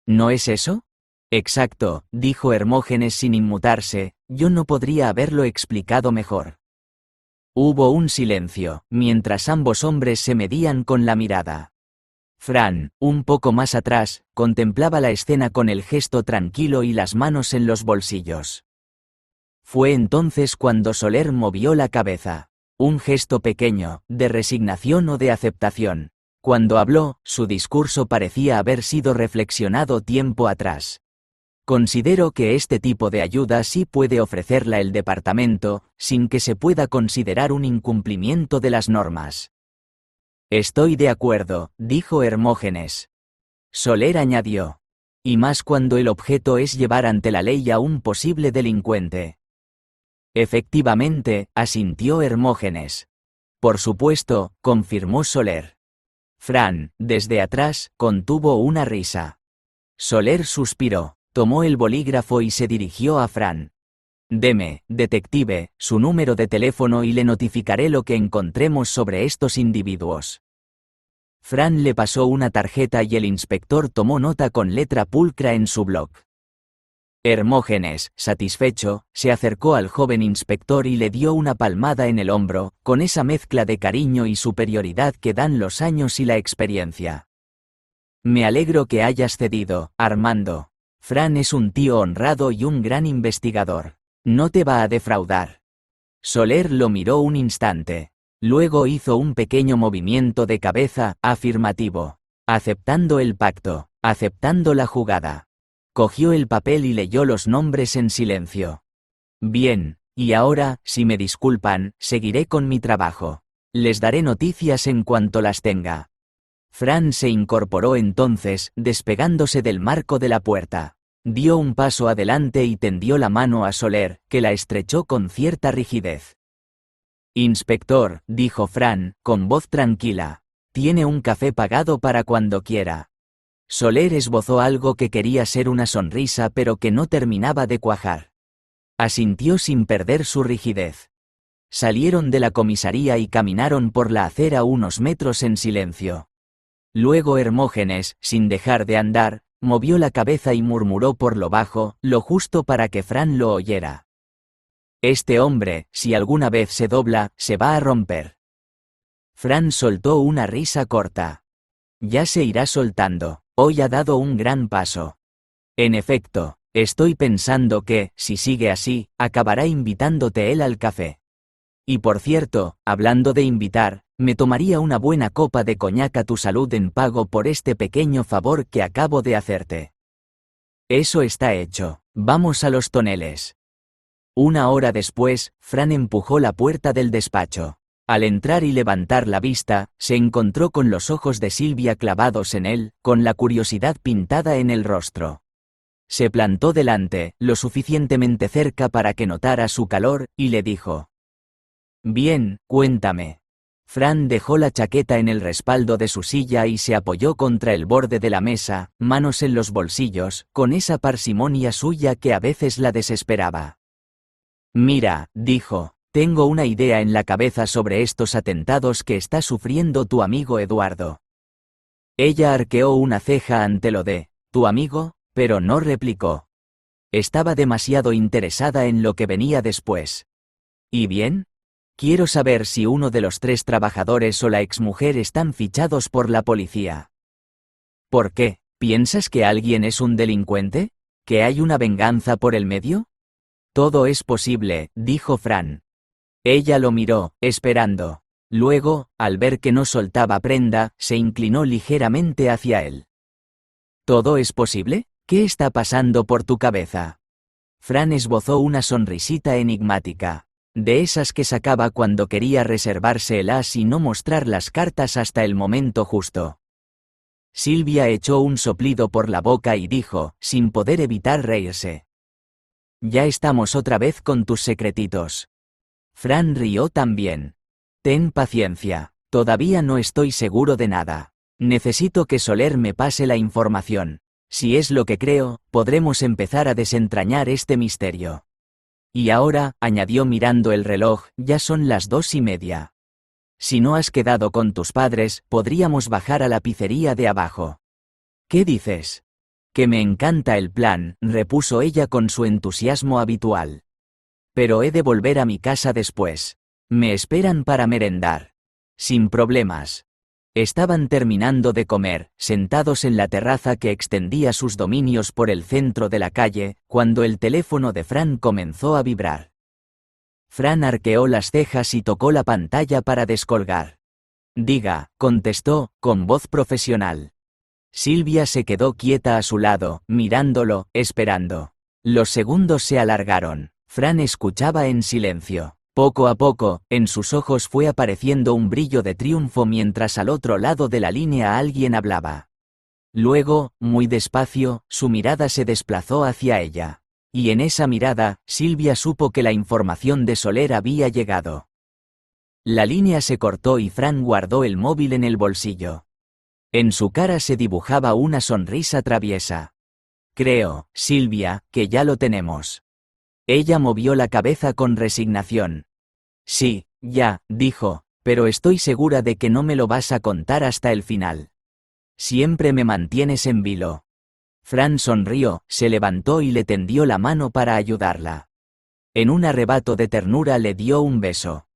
¿No es eso?» «Exacto», dijo Hermógenes sin inmutarse, «yo no podría haberlo explicado mejor». Hubo un silencio, mientras ambos hombres se medían con la mirada. Fran, un poco más atrás, contemplaba la escena con el gesto tranquilo y las manos en los bolsillos. Fue entonces cuando Soler movió la cabeza. Un gesto pequeño, de resignación o de aceptación. Cuando habló, su discurso parecía haber sido reflexionado tiempo atrás. «Considero que este tipo de ayuda sí puede ofrecerla el departamento, sin que se pueda considerar un incumplimiento de las normas». «Estoy de acuerdo», dijo Hermógenes. Soler añadió. «Y más cuando el objeto es llevar ante la ley a un posible delincuente». «Efectivamente», asintió Hermógenes. «Por supuesto», confirmó Soler. Fran, desde atrás, contuvo una risa. Soler suspiró, tomó el bolígrafo y se dirigió a Fran. «Deme, detective, su número de teléfono y le notificaré lo que encontremos sobre estos individuos». Fran le pasó una tarjeta y el inspector tomó nota con letra pulcra en su bloc. Hermógenes, satisfecho, se acercó al joven inspector y le dio una palmada en el hombro, con esa mezcla de cariño y superioridad que dan los años y la experiencia. «Me alegro que hayas cedido, Armando. Fran es un tío honrado y un gran investigador. No te va a defraudar». Soler lo miró un instante. Luego hizo un pequeño movimiento de cabeza, afirmativo. Aceptando el pacto, aceptando la jugada. Cogió el papel y leyó los nombres en silencio. «Bien, y ahora, si me disculpan, seguiré con mi trabajo. Les daré noticias en cuanto las tenga». Fran se incorporó entonces, despegándose del marco de la puerta. Dio un paso adelante y tendió la mano a Soler, que la estrechó con cierta rigidez. «Inspector», dijo Fran, con voz tranquila. «Tiene un café pagado para cuando quiera». Soler esbozó algo que quería ser una sonrisa pero que no terminaba de cuajar. Asintió sin perder su rigidez. Salieron de la comisaría y caminaron por la acera unos metros en silencio. Luego Hermógenes, sin dejar de andar, movió la cabeza y murmuró por lo bajo, lo justo para que Fran lo oyera. «Este hombre, si alguna vez se dobla, se va a romper». Fran soltó una risa corta. Ya se irá soltando, hoy ha dado un gran paso. En efecto, estoy pensando que, si sigue así, acabará invitándote él al café. Y por cierto, hablando de invitar, me tomaría una buena copa de coñac a tu salud en pago por este pequeño favor que acabo de hacerte. Eso está hecho, vamos a los toneles. Una hora después, Fran empujó la puerta del despacho. Al entrar y levantar la vista, se encontró con los ojos de Silvia clavados en él, con la curiosidad pintada en el rostro. Se plantó delante, lo suficientemente cerca para que notara su calor, y le dijo: «Bien, cuéntame». Fran dejó la chaqueta en el respaldo de su silla y se apoyó contra el borde de la mesa, manos en los bolsillos, con esa parsimonia suya que a veces la desesperaba. «Mira», dijo, «tengo una idea en la cabeza sobre estos atentados que está sufriendo tu amigo Eduardo». Ella arqueó una ceja ante lo de «¿tu amigo?», pero no replicó. Estaba demasiado interesada en lo que venía después. ¿Y bien? Quiero saber si uno de los 3 trabajadores o la exmujer están fichados por la policía. ¿Por qué? ¿Piensas que alguien es un delincuente? ¿Que hay una venganza por el medio? Todo es posible, dijo Fran. Ella lo miró, esperando. Luego, al ver que no soltaba prenda, se inclinó ligeramente hacia él. ¿Todo es posible? ¿Qué está pasando por tu cabeza? Fran esbozó una sonrisita enigmática, de esas que sacaba cuando quería reservarse el as y no mostrar las cartas hasta el momento justo. Silvia echó un soplido por la boca y dijo, sin poder evitar reírse: «Ya estamos otra vez con tus secretitos». Fran rió también. «Ten paciencia, todavía no estoy seguro de nada. Necesito que Soler me pase la información. Si es lo que creo, podremos empezar a desentrañar este misterio». Y ahora, añadió mirando el reloj, ya son las 2:30. Si no has quedado con tus padres, podríamos bajar a la pizzería de abajo. ¿Qué dices? Que me encanta el plan, repuso ella con su entusiasmo habitual. Pero he de volver a mi casa después. Me esperan para merendar. Sin problemas. Estaban terminando de comer, sentados en la terraza que extendía sus dominios por el centro de la calle, cuando el teléfono de Fran comenzó a vibrar. Fran arqueó las cejas y tocó la pantalla para descolgar. «Diga», contestó, con voz profesional. Silvia se quedó quieta a su lado, mirándolo, esperando. Los segundos se alargaron. Fran escuchaba en silencio. Poco a poco, en sus ojos fue apareciendo un brillo de triunfo mientras al otro lado de la línea alguien hablaba. Luego, muy despacio, su mirada se desplazó hacia ella. Y en esa mirada, Silvia supo que la información de Soler había llegado. La línea se cortó y Fran guardó el móvil en el bolsillo. En su cara se dibujaba una sonrisa traviesa. «Creo, Silvia, que ya lo tenemos». Ella movió la cabeza con resignación. «Sí, ya», dijo, «pero estoy segura de que no me lo vas a contar hasta el final. Siempre me mantienes en vilo». Fran sonrió, se levantó y le tendió la mano para ayudarla. En un arrebato de ternura le dio un beso.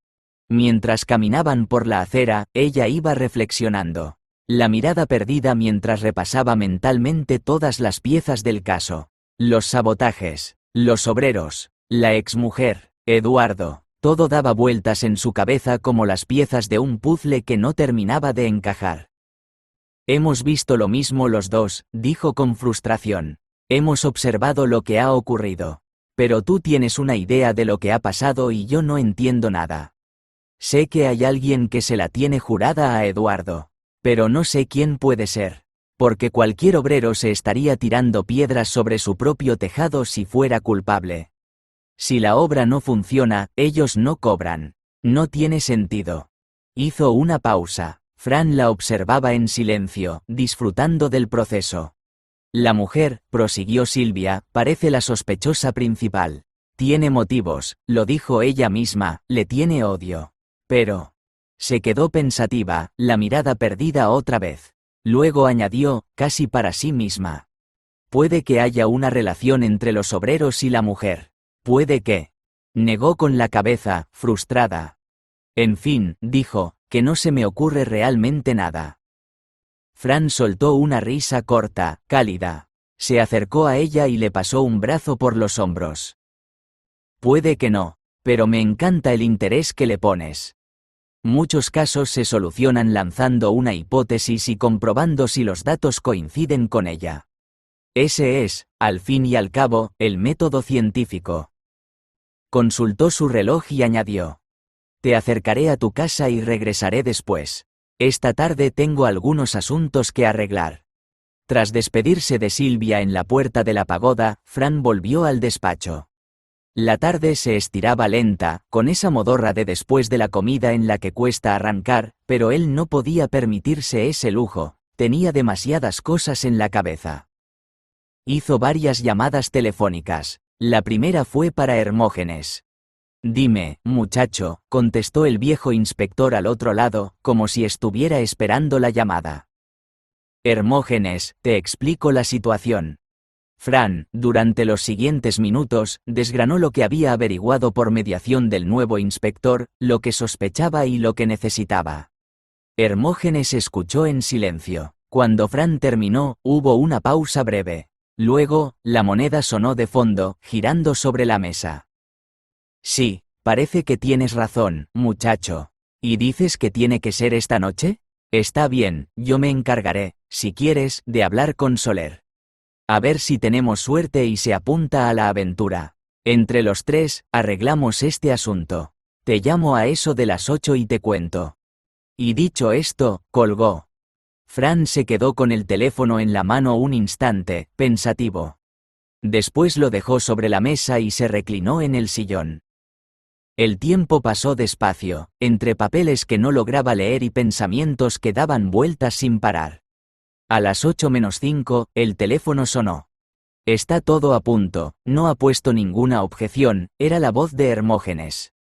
Mientras caminaban por la acera, ella iba reflexionando, la mirada perdida mientras repasaba mentalmente todas las piezas del caso. Los sabotajes, los obreros, la exmujer, Eduardo. Todo daba vueltas en su cabeza como las piezas de un puzzle que no terminaba de encajar. «Hemos visto lo mismo los dos», dijo con frustración. «Hemos observado lo que ha ocurrido. Pero tú tienes una idea de lo que ha pasado y yo no entiendo nada. Sé que hay alguien que se la tiene jurada a Eduardo. Pero no sé quién puede ser. Porque cualquier obrero se estaría tirando piedras sobre su propio tejado si fuera culpable. Si la obra no funciona, ellos no cobran. No tiene sentido». Hizo una pausa. Fran la observaba en silencio, disfrutando del proceso. «La mujer», prosiguió Silvia, «parece la sospechosa principal. Tiene motivos, lo dijo ella misma, le tiene odio. Pero...». Se quedó pensativa, la mirada perdida otra vez. Luego añadió, casi para sí misma: «Puede que haya una relación entre los obreros y la mujer. Puede que...». Negó con la cabeza, frustrada. «En fin», dijo, que no se me ocurre realmente nada. Fran soltó una risa corta, cálida. Se acercó a ella y le pasó un brazo por los hombros. Puede que no, pero me encanta el interés que le pones. Muchos casos se solucionan lanzando una hipótesis y comprobando si los datos coinciden con ella. Ese es, al fin y al cabo, el método científico. Consultó su reloj y añadió: te acercaré a tu casa y regresaré después. Esta tarde tengo algunos asuntos que arreglar. Tras despedirse de Silvia en la puerta de la pagoda, Fran volvió al despacho. La tarde se estiraba lenta, con esa modorra de después de la comida en la que cuesta arrancar, pero él no podía permitirse ese lujo, tenía demasiadas cosas en la cabeza. Hizo varias llamadas telefónicas. La primera fue para Hermógenes. Dime, muchacho, contestó el viejo inspector al otro lado, como si estuviera esperando la llamada. Hermógenes, te explico la situación. Fran, durante los siguientes minutos, desgranó lo que había averiguado por mediación del nuevo inspector, lo que sospechaba y lo que necesitaba. Hermógenes escuchó en silencio. Cuando Fran terminó, hubo una pausa breve. Luego, la moneda sonó de fondo, girando sobre la mesa. Sí, parece que tienes razón, muchacho. ¿Y dices que tiene que ser esta noche? Está bien, yo me encargaré, si quieres, de hablar con Soler. A ver si tenemos suerte y se apunta a la aventura. Entre los tres, arreglamos este asunto. Te llamo a eso de las 8 y te cuento. Y dicho esto, colgó. Fran se quedó con el teléfono en la mano un instante, pensativo. Después lo dejó sobre la mesa y se reclinó en el sillón. El tiempo pasó despacio, entre papeles que no lograba leer y pensamientos que daban vueltas sin parar. A las 8:05, el teléfono sonó. Está todo a punto, no ha puesto ninguna objeción, era la voz de Hermógenes.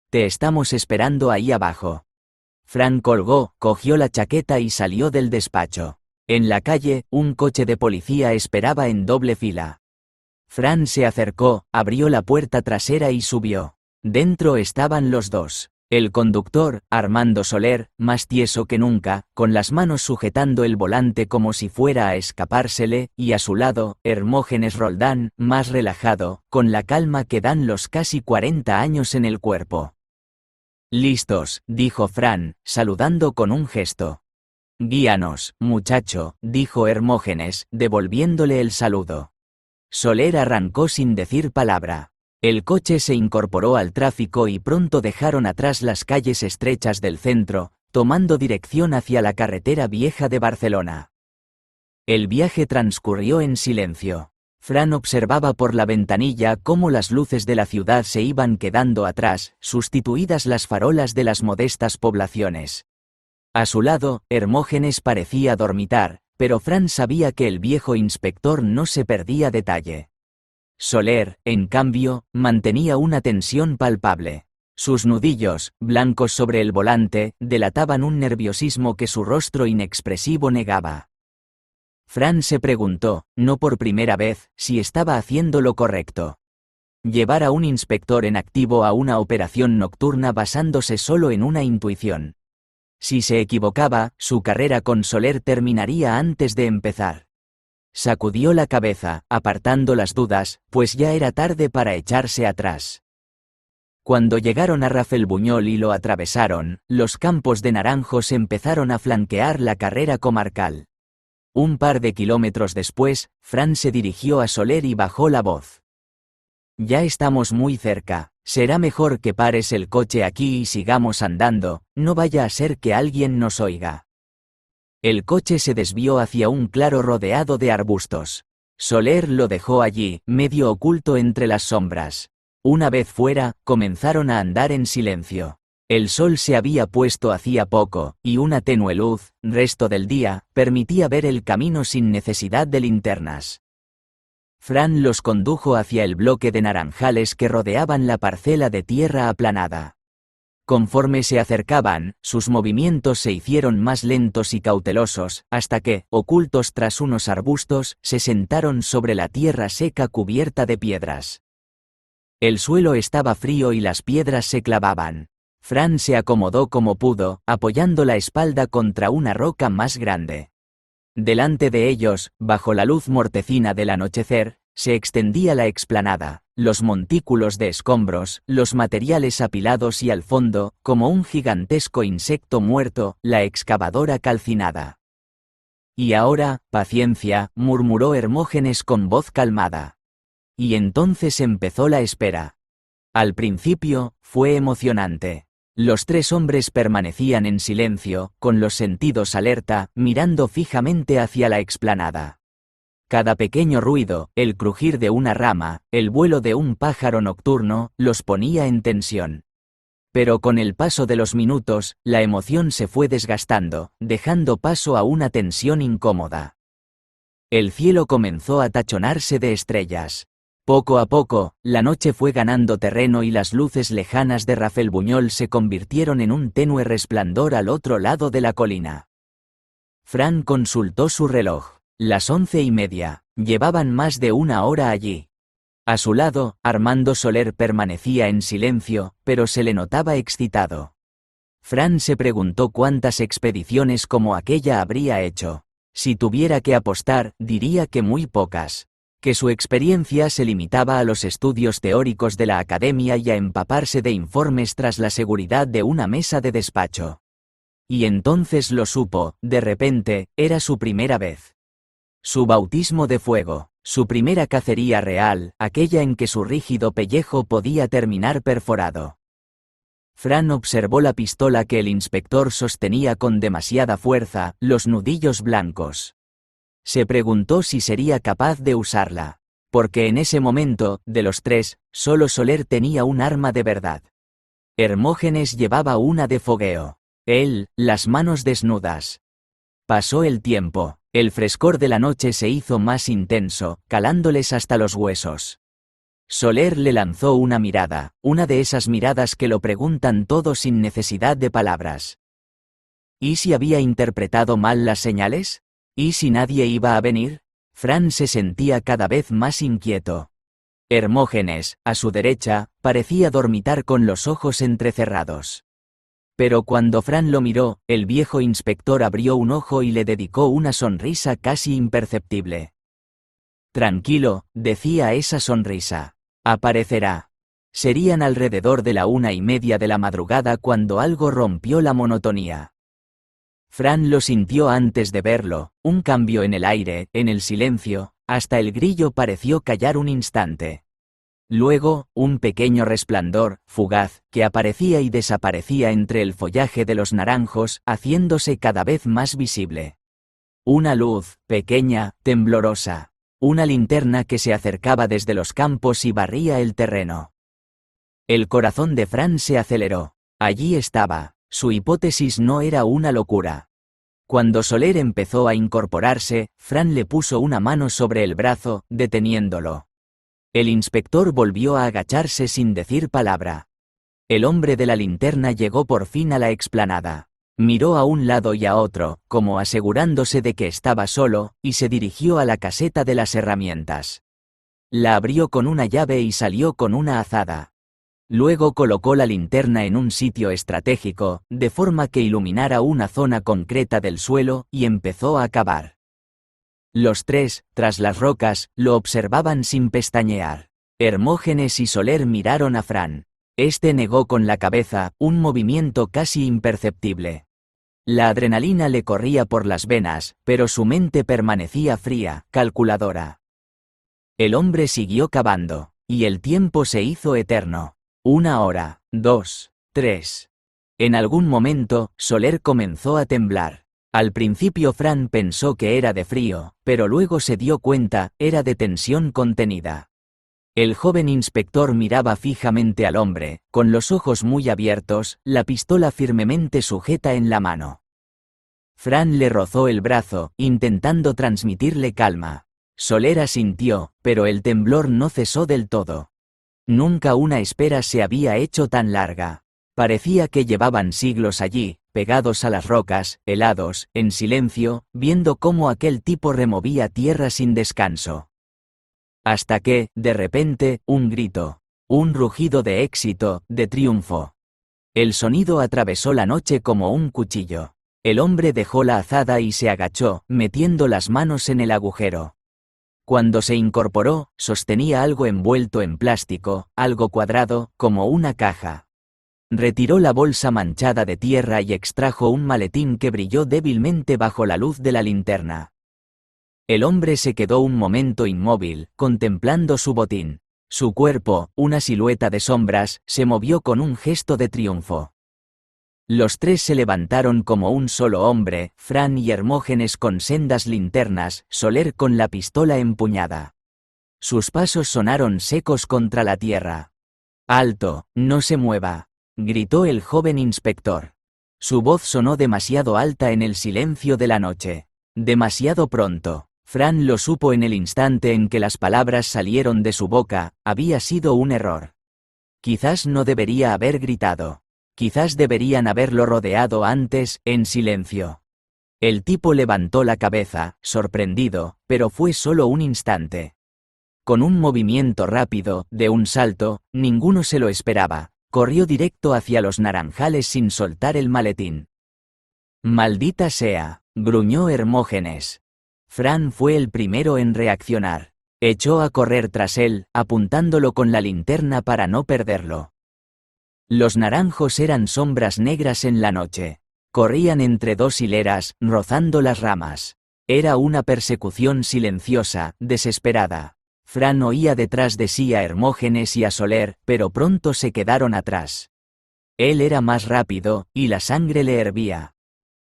Te estamos esperando ahí abajo. Fran colgó, cogió la chaqueta y salió del despacho. En la calle, un coche de policía esperaba en doble fila. Fran se acercó, abrió la puerta trasera y subió. Dentro estaban los dos. El conductor, Armando Soler, más tieso que nunca, con las manos sujetando el volante como si fuera a escapársele, y a su lado, Hermógenes Roldán, más relajado, con la calma que dan los casi 40 años en el cuerpo. Listos, dijo Fran, saludando con un gesto. Guíanos, muchacho, dijo Hermógenes, devolviéndole el saludo. Soler arrancó sin decir palabra. El coche se incorporó al tráfico y pronto dejaron atrás las calles estrechas del centro, tomando dirección hacia la carretera vieja de Barcelona. El viaje transcurrió en silencio. Fran observaba por la ventanilla cómo las luces de la ciudad se iban quedando atrás, sustituidas las farolas de las modestas poblaciones. A su lado, Hermógenes parecía dormitar, pero Fran sabía que el viejo inspector no se perdía detalle. Soler, en cambio, mantenía una tensión palpable. Sus nudillos, blancos sobre el volante, delataban un nerviosismo que su rostro inexpresivo negaba. Fran se preguntó, no por primera vez, si estaba haciendo lo correcto. Llevar a un inspector en activo a una operación nocturna basándose solo en una intuición. Si se equivocaba, su carrera con Soler terminaría antes de empezar. Sacudió la cabeza, apartando las dudas, pues ya era tarde para echarse atrás. Cuando llegaron a Rafelbuñol y lo atravesaron, los campos de naranjos empezaron a flanquear la carrera comarcal. Un par de kilómetros después, Fran se dirigió a Soler y bajó la voz. Ya estamos muy cerca, será mejor que pares el coche aquí y sigamos andando, no vaya a ser que alguien nos oiga. El coche se desvió hacia un claro rodeado de arbustos. Soler lo dejó allí, medio oculto entre las sombras. Una vez fuera, comenzaron a andar en silencio. El sol se había puesto hacía poco, y una tenue luz, resto del día, permitía ver el camino sin necesidad de linternas. Fran los condujo hacia el bloque de naranjales que rodeaban la parcela de tierra aplanada. Conforme se acercaban, sus movimientos se hicieron más lentos y cautelosos, hasta que, ocultos tras unos arbustos, se sentaron sobre la tierra seca cubierta de piedras. El suelo estaba frío y las piedras se clavaban. Fran se acomodó como pudo, apoyando la espalda contra una roca más grande. Delante de ellos, bajo la luz mortecina del anochecer, se extendía la explanada, los montículos de escombros, los materiales apilados y al fondo, como un gigantesco insecto muerto, la excavadora calcinada. Y ahora, paciencia, murmuró Hermógenes con voz calmada. Y entonces empezó la espera. Al principio, fue emocionante. Los tres hombres permanecían en silencio, con los sentidos alerta, mirando fijamente hacia la explanada. Cada pequeño ruido, el crujir de una rama, el vuelo de un pájaro nocturno, los ponía en tensión. Pero con el paso de los minutos, la emoción se fue desgastando, dejando paso a una tensión incómoda. El cielo comenzó a tachonarse de estrellas. Poco a poco, la noche fue ganando terreno y las luces lejanas de Rafelbuñol se convirtieron en un tenue resplandor al otro lado de la colina. Fran consultó su reloj. Las 11:30, llevaban más de una hora allí. A su lado, Armando Soler permanecía en silencio, pero se le notaba excitado. Fran se preguntó cuántas expediciones como aquella habría hecho. Si tuviera que apostar, diría que muy pocas. Que su experiencia se limitaba a los estudios teóricos de la academia y a empaparse de informes tras la seguridad de una mesa de despacho. Y entonces lo supo, de repente, era su primera vez. Su bautismo de fuego, su primera cacería real, aquella en que su rígido pellejo podía terminar perforado. Fran observó la pistola que el inspector sostenía con demasiada fuerza, los nudillos blancos. Se preguntó si sería capaz de usarla. Porque en ese momento, de los tres, solo Soler tenía un arma de verdad. Hermógenes llevaba una de fogueo. Él, las manos desnudas. Pasó el tiempo. El frescor de la noche se hizo más intenso, calándoles hasta los huesos. Soler le lanzó una mirada, una de esas miradas que lo preguntan todo sin necesidad de palabras. ¿Y si había interpretado mal las señales? ¿Y si nadie iba a venir? Fran se sentía cada vez más inquieto. Hermógenes, a su derecha, parecía dormitar con los ojos entrecerrados. Pero cuando Fran lo miró, el viejo inspector abrió un ojo y le dedicó una sonrisa casi imperceptible. Tranquilo, decía esa sonrisa. Aparecerá. Serían alrededor de la 1:30 de la madrugada cuando algo rompió la monotonía. Fran lo sintió antes de verlo, un cambio en el aire, en el silencio, hasta el grillo pareció callar un instante. Luego, un pequeño resplandor, fugaz, que aparecía y desaparecía entre el follaje de los naranjos, haciéndose cada vez más visible. Una luz, pequeña, temblorosa. Una linterna que se acercaba desde los campos y barría el terreno. El corazón de Fran se aceleró. Allí estaba. Su hipótesis no era una locura. Cuando Soler empezó a incorporarse, Fran le puso una mano sobre el brazo, deteniéndolo. El inspector volvió a agacharse sin decir palabra. El hombre de la linterna llegó por fin a la explanada. Miró a un lado y a otro, como asegurándose de que estaba solo, y se dirigió a la caseta de las herramientas. La abrió con una llave y salió con una azada. Luego colocó la linterna en un sitio estratégico, de forma que iluminara una zona concreta del suelo, y empezó a cavar. Los tres, tras las rocas, lo observaban sin pestañear. Hermógenes y Soler miraron a Fran. Este negó con la cabeza, un movimiento casi imperceptible. La adrenalina le corría por las venas, pero su mente permanecía fría, calculadora. El hombre siguió cavando, y el tiempo se hizo eterno. 1 hora, 2, 3. En algún momento, Soler comenzó a temblar. Al principio Fran pensó que era de frío, pero luego se dio cuenta, era de tensión contenida. El joven inspector miraba fijamente al hombre, con los ojos muy abiertos, la pistola firmemente sujeta en la mano. Fran le rozó el brazo, intentando transmitirle calma. Soler asintió, pero el temblor no cesó del todo. Nunca una espera se había hecho tan larga. Parecía que llevaban siglos allí, pegados a las rocas, helados, en silencio, viendo cómo aquel tipo removía tierra sin descanso. Hasta que, de repente, un grito. Un rugido de éxito, de triunfo. El sonido atravesó la noche como un cuchillo. El hombre dejó la azada y se agachó, metiendo las manos en el agujero. Cuando se incorporó, sostenía algo envuelto en plástico, algo cuadrado, como una caja. Retiró la bolsa manchada de tierra y extrajo un maletín que brilló débilmente bajo la luz de la linterna. El hombre se quedó un momento inmóvil, contemplando su botín. Su cuerpo, una silueta de sombras, se movió con un gesto de triunfo. Los tres se levantaron como un solo hombre, Fran y Hermógenes con sendas linternas, Soler con la pistola empuñada. Sus pasos sonaron secos contra la tierra. «¡Alto, no se mueva!», gritó el joven inspector. Su voz sonó demasiado alta en el silencio de la noche. Demasiado pronto. Fran lo supo en el instante en que las palabras salieron de su boca, había sido un error. Quizás no debería haber gritado. Quizás deberían haberlo rodeado antes, en silencio. El tipo levantó la cabeza, sorprendido, pero fue solo un instante. Con un movimiento rápido, de un salto, ninguno se lo esperaba, corrió directo hacia los naranjales sin soltar el maletín. «Maldita sea», gruñó Hermógenes. Fran fue el primero en reaccionar. Echó a correr tras él, apuntándolo con la linterna para no perderlo. Los naranjos eran sombras negras en la noche. Corrían entre dos hileras, rozando las ramas. Era una persecución silenciosa, desesperada. Fran oía detrás de sí a Hermógenes y a Soler, pero pronto se quedaron atrás. Él era más rápido, y la sangre le hervía.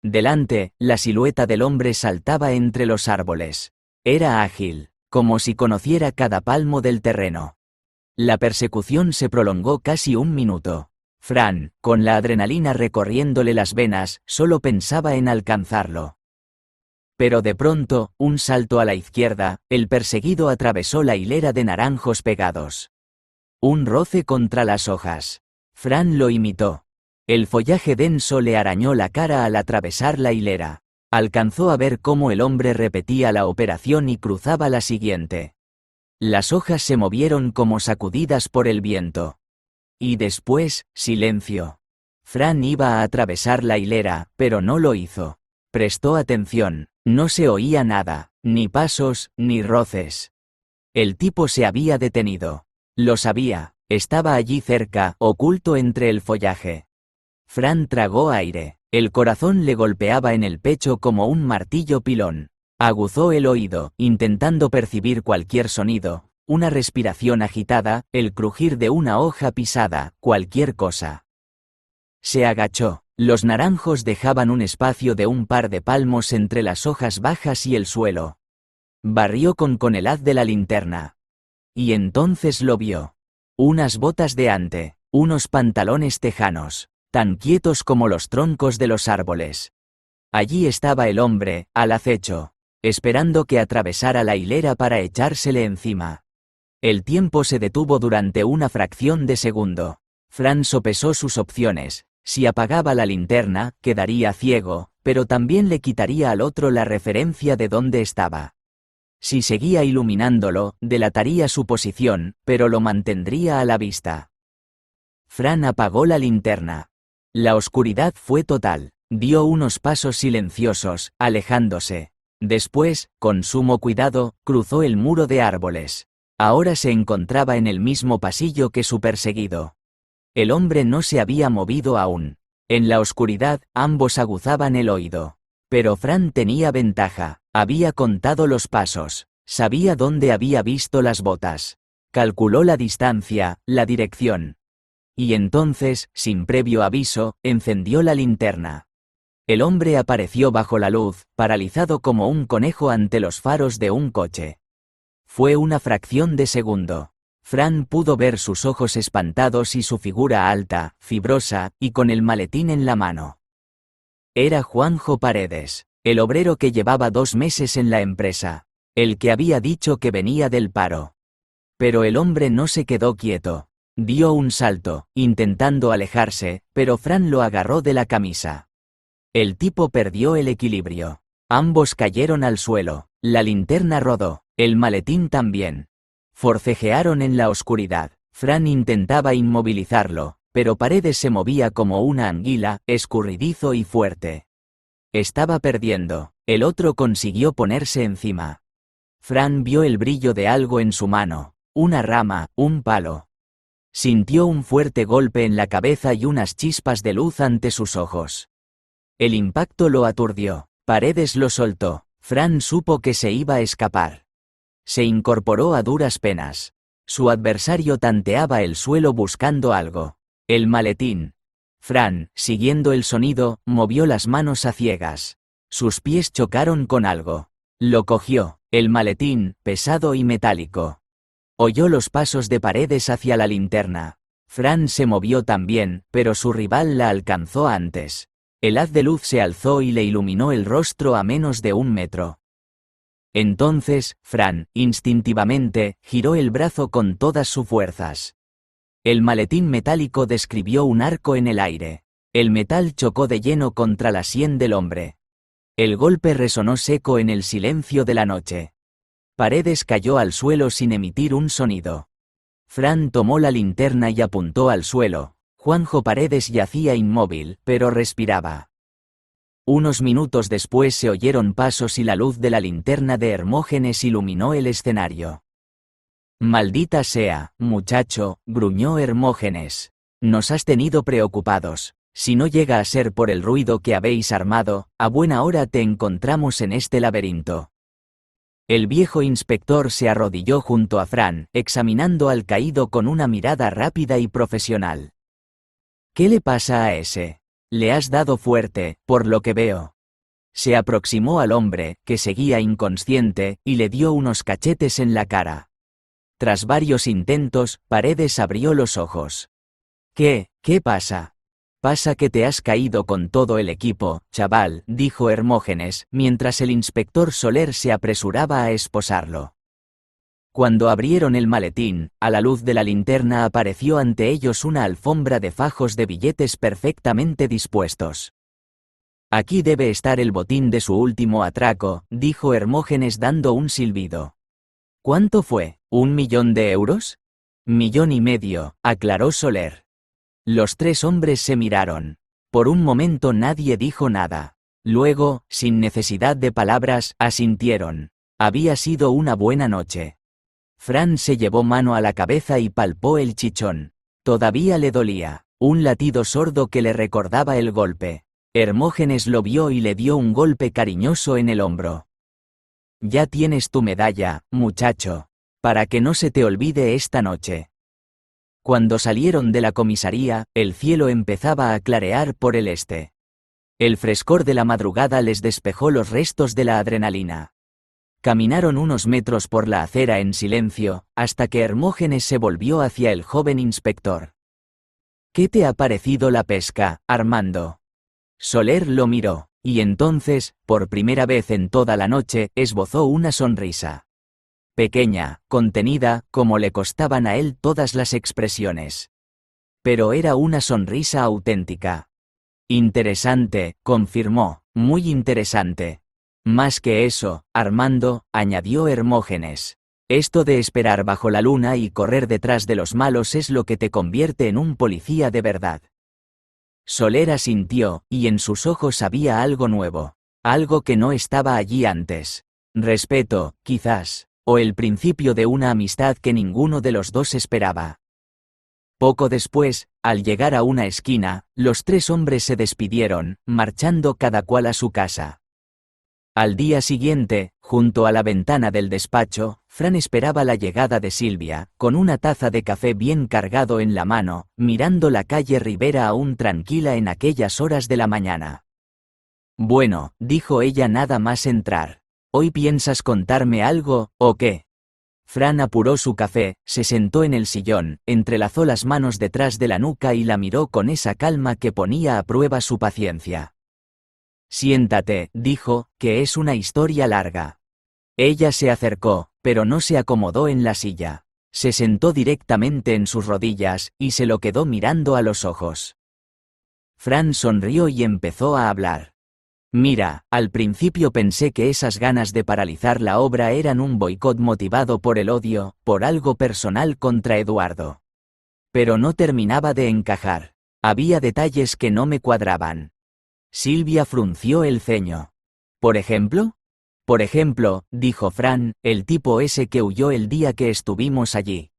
Delante, la silueta del hombre saltaba entre los árboles. Era ágil, como si conociera cada palmo del terreno. La persecución se prolongó casi un minuto. Fran, con la adrenalina recorriéndole las venas, solo pensaba en alcanzarlo. Pero de pronto, un salto a la izquierda, el perseguido atravesó la hilera de naranjos pegados. Un roce contra las hojas. Fran lo imitó. El follaje denso le arañó la cara al atravesar la hilera. Alcanzó a ver cómo el hombre repetía la operación y cruzaba la siguiente. Las hojas se movieron como sacudidas por el viento. Y después, silencio. Fran iba a atravesar la hilera, pero no lo hizo. Prestó atención, no se oía nada, ni pasos, ni roces. El tipo se había detenido. Lo sabía, estaba allí cerca, oculto entre el follaje. Fran tragó aire, el corazón le golpeaba en el pecho como un martillo pilón. Aguzó el oído, intentando percibir cualquier sonido, una respiración agitada, el crujir de una hoja pisada, cualquier cosa. Se agachó. Los naranjos dejaban un espacio de un par de palmos entre las hojas bajas y el suelo. Barrió con el haz de la linterna. Y entonces lo vio. Unas botas de ante, unos pantalones tejanos, tan quietos como los troncos de los árboles. Allí estaba el hombre, al acecho, esperando que atravesara la hilera para echársele encima. El tiempo se detuvo durante una fracción de segundo. Fran sopesó sus opciones. Si apagaba la linterna, quedaría ciego, pero también le quitaría al otro la referencia de dónde estaba. Si seguía iluminándolo, delataría su posición, pero lo mantendría a la vista. Fran apagó la linterna. La oscuridad fue total. Dio unos pasos silenciosos, alejándose. Después, con sumo cuidado, cruzó el muro de árboles. Ahora se encontraba en el mismo pasillo que su perseguido. El hombre no se había movido aún. En la oscuridad, ambos aguzaban el oído. Pero Fran tenía ventaja. Había contado los pasos. Sabía dónde había visto las botas. Calculó la distancia, la dirección. Y entonces, sin previo aviso, encendió la linterna. El hombre apareció bajo la luz, paralizado como un conejo ante los faros de un coche. Fue una fracción de segundo. Fran pudo ver sus ojos espantados y su figura alta, fibrosa, y con el maletín en la mano. Era Juanjo Paredes, el obrero que llevaba 2 meses en la empresa, el que había dicho que venía del paro. Pero el hombre no se quedó quieto. Dio un salto, intentando alejarse, pero Fran lo agarró de la camisa. El tipo perdió el equilibrio. Ambos cayeron al suelo, la linterna rodó, el maletín también. Forcejearon en la oscuridad. Fran intentaba inmovilizarlo, pero Paredes se movía como una anguila, escurridizo y fuerte. Estaba perdiendo. El otro consiguió ponerse encima. Fran vio el brillo de algo en su mano, una rama, un palo. Sintió un fuerte golpe en la cabeza y unas chispas de luz ante sus ojos. El impacto lo aturdió. Paredes lo soltó. Fran supo que se iba a escapar. Se incorporó a duras penas. Su adversario tanteaba el suelo buscando algo. El maletín. Fran, siguiendo el sonido, movió las manos a ciegas. Sus pies chocaron con algo. Lo cogió. El maletín, pesado y metálico. Oyó los pasos de Paredes hacia la linterna. Fran se movió también, pero su rival la alcanzó antes. El haz de luz se alzó y le iluminó el rostro a menos de 1 metro. Entonces, Fran, instintivamente, giró el brazo con todas sus fuerzas. El maletín metálico describió un arco en el aire. El metal chocó de lleno contra la sien del hombre. El golpe resonó seco en el silencio de la noche. Paredes cayó al suelo sin emitir un sonido. Fran tomó la linterna y apuntó al suelo. Juanjo Paredes yacía inmóvil, pero respiraba. Unos minutos después se oyeron pasos y la luz de la linterna de Hermógenes iluminó el escenario. «Maldita sea, muchacho», gruñó Hermógenes. «Nos has tenido preocupados. Si no llega a ser por el ruido que habéis armado, a buena hora te encontramos en este laberinto». El viejo inspector se arrodilló junto a Fran, examinando al caído con una mirada rápida y profesional. «¿Qué le pasa a ese? Le has dado fuerte, por lo que veo». Se aproximó al hombre, que seguía inconsciente, y le dio unos cachetes en la cara. Tras varios intentos, Paredes abrió los ojos. «¿Qué pasa?» «Pasa que te has caído con todo el equipo, chaval», dijo Hermógenes, mientras el inspector Soler se apresuraba a esposarlo. Cuando abrieron el maletín, a la luz de la linterna apareció ante ellos una alfombra de fajos de billetes perfectamente dispuestos. «Aquí debe estar el botín de su último atraco», dijo Hermógenes dando un silbido. «¿Cuánto fue? ¿1 millón de euros?» «1,5 millones», aclaró Soler. Los tres hombres se miraron. Por un momento nadie dijo nada. Luego, sin necesidad de palabras, asintieron. Había sido una buena noche. Fran se llevó mano a la cabeza y palpó el chichón. Todavía le dolía, un latido sordo que le recordaba el golpe. Hermógenes lo vio y le dio un golpe cariñoso en el hombro. «Ya tienes tu medalla, muchacho. Para que no se te olvide esta noche». Cuando salieron de la comisaría, el cielo empezaba a clarear por el este. El frescor de la madrugada les despejó los restos de la adrenalina. Caminaron unos metros por la acera en silencio, hasta que Hermógenes se volvió hacia el joven inspector. «¿Qué te ha parecido la pesca, Armando?» Soler lo miró, y entonces, por primera vez en toda la noche, esbozó una sonrisa. Pequeña, contenida, como le costaban a él todas las expresiones. Pero era una sonrisa auténtica. «Interesante», confirmó, «muy interesante». «Más que eso, Armando», añadió Hermógenes. «Esto de esperar bajo la luna y correr detrás de los malos es lo que te convierte en un policía de verdad». Soler asintió, y en sus ojos había algo nuevo. Algo que no estaba allí antes. Respeto, quizás. O el principio de una amistad que ninguno de los dos esperaba. Poco después, al llegar a una esquina, los tres hombres se despidieron, marchando cada cual a su casa. Al día siguiente, junto a la ventana del despacho, Fran esperaba la llegada de Silvia, con una taza de café bien cargado en la mano, mirando la calle Rivera aún tranquila en aquellas horas de la mañana. «Bueno», dijo ella nada más entrar. «¿Hoy piensas contarme algo, o qué?» Fran apuró su café, se sentó en el sillón, entrelazó las manos detrás de la nuca y la miró con esa calma que ponía a prueba su paciencia. «Siéntate», dijo, «que es una historia larga». Ella se acercó, pero no se acomodó en la silla. Se sentó directamente en sus rodillas, y se lo quedó mirando a los ojos. Fran sonrió y empezó a hablar. «Mira, al principio pensé que esas ganas de paralizar la obra eran un boicot motivado por el odio, por algo personal contra Eduardo. Pero no terminaba de encajar. Había detalles que no me cuadraban. Silvia frunció el ceño. ¿Por ejemplo? Por ejemplo, dijo Fran, el tipo ese que huyó el día que estuvimos allí.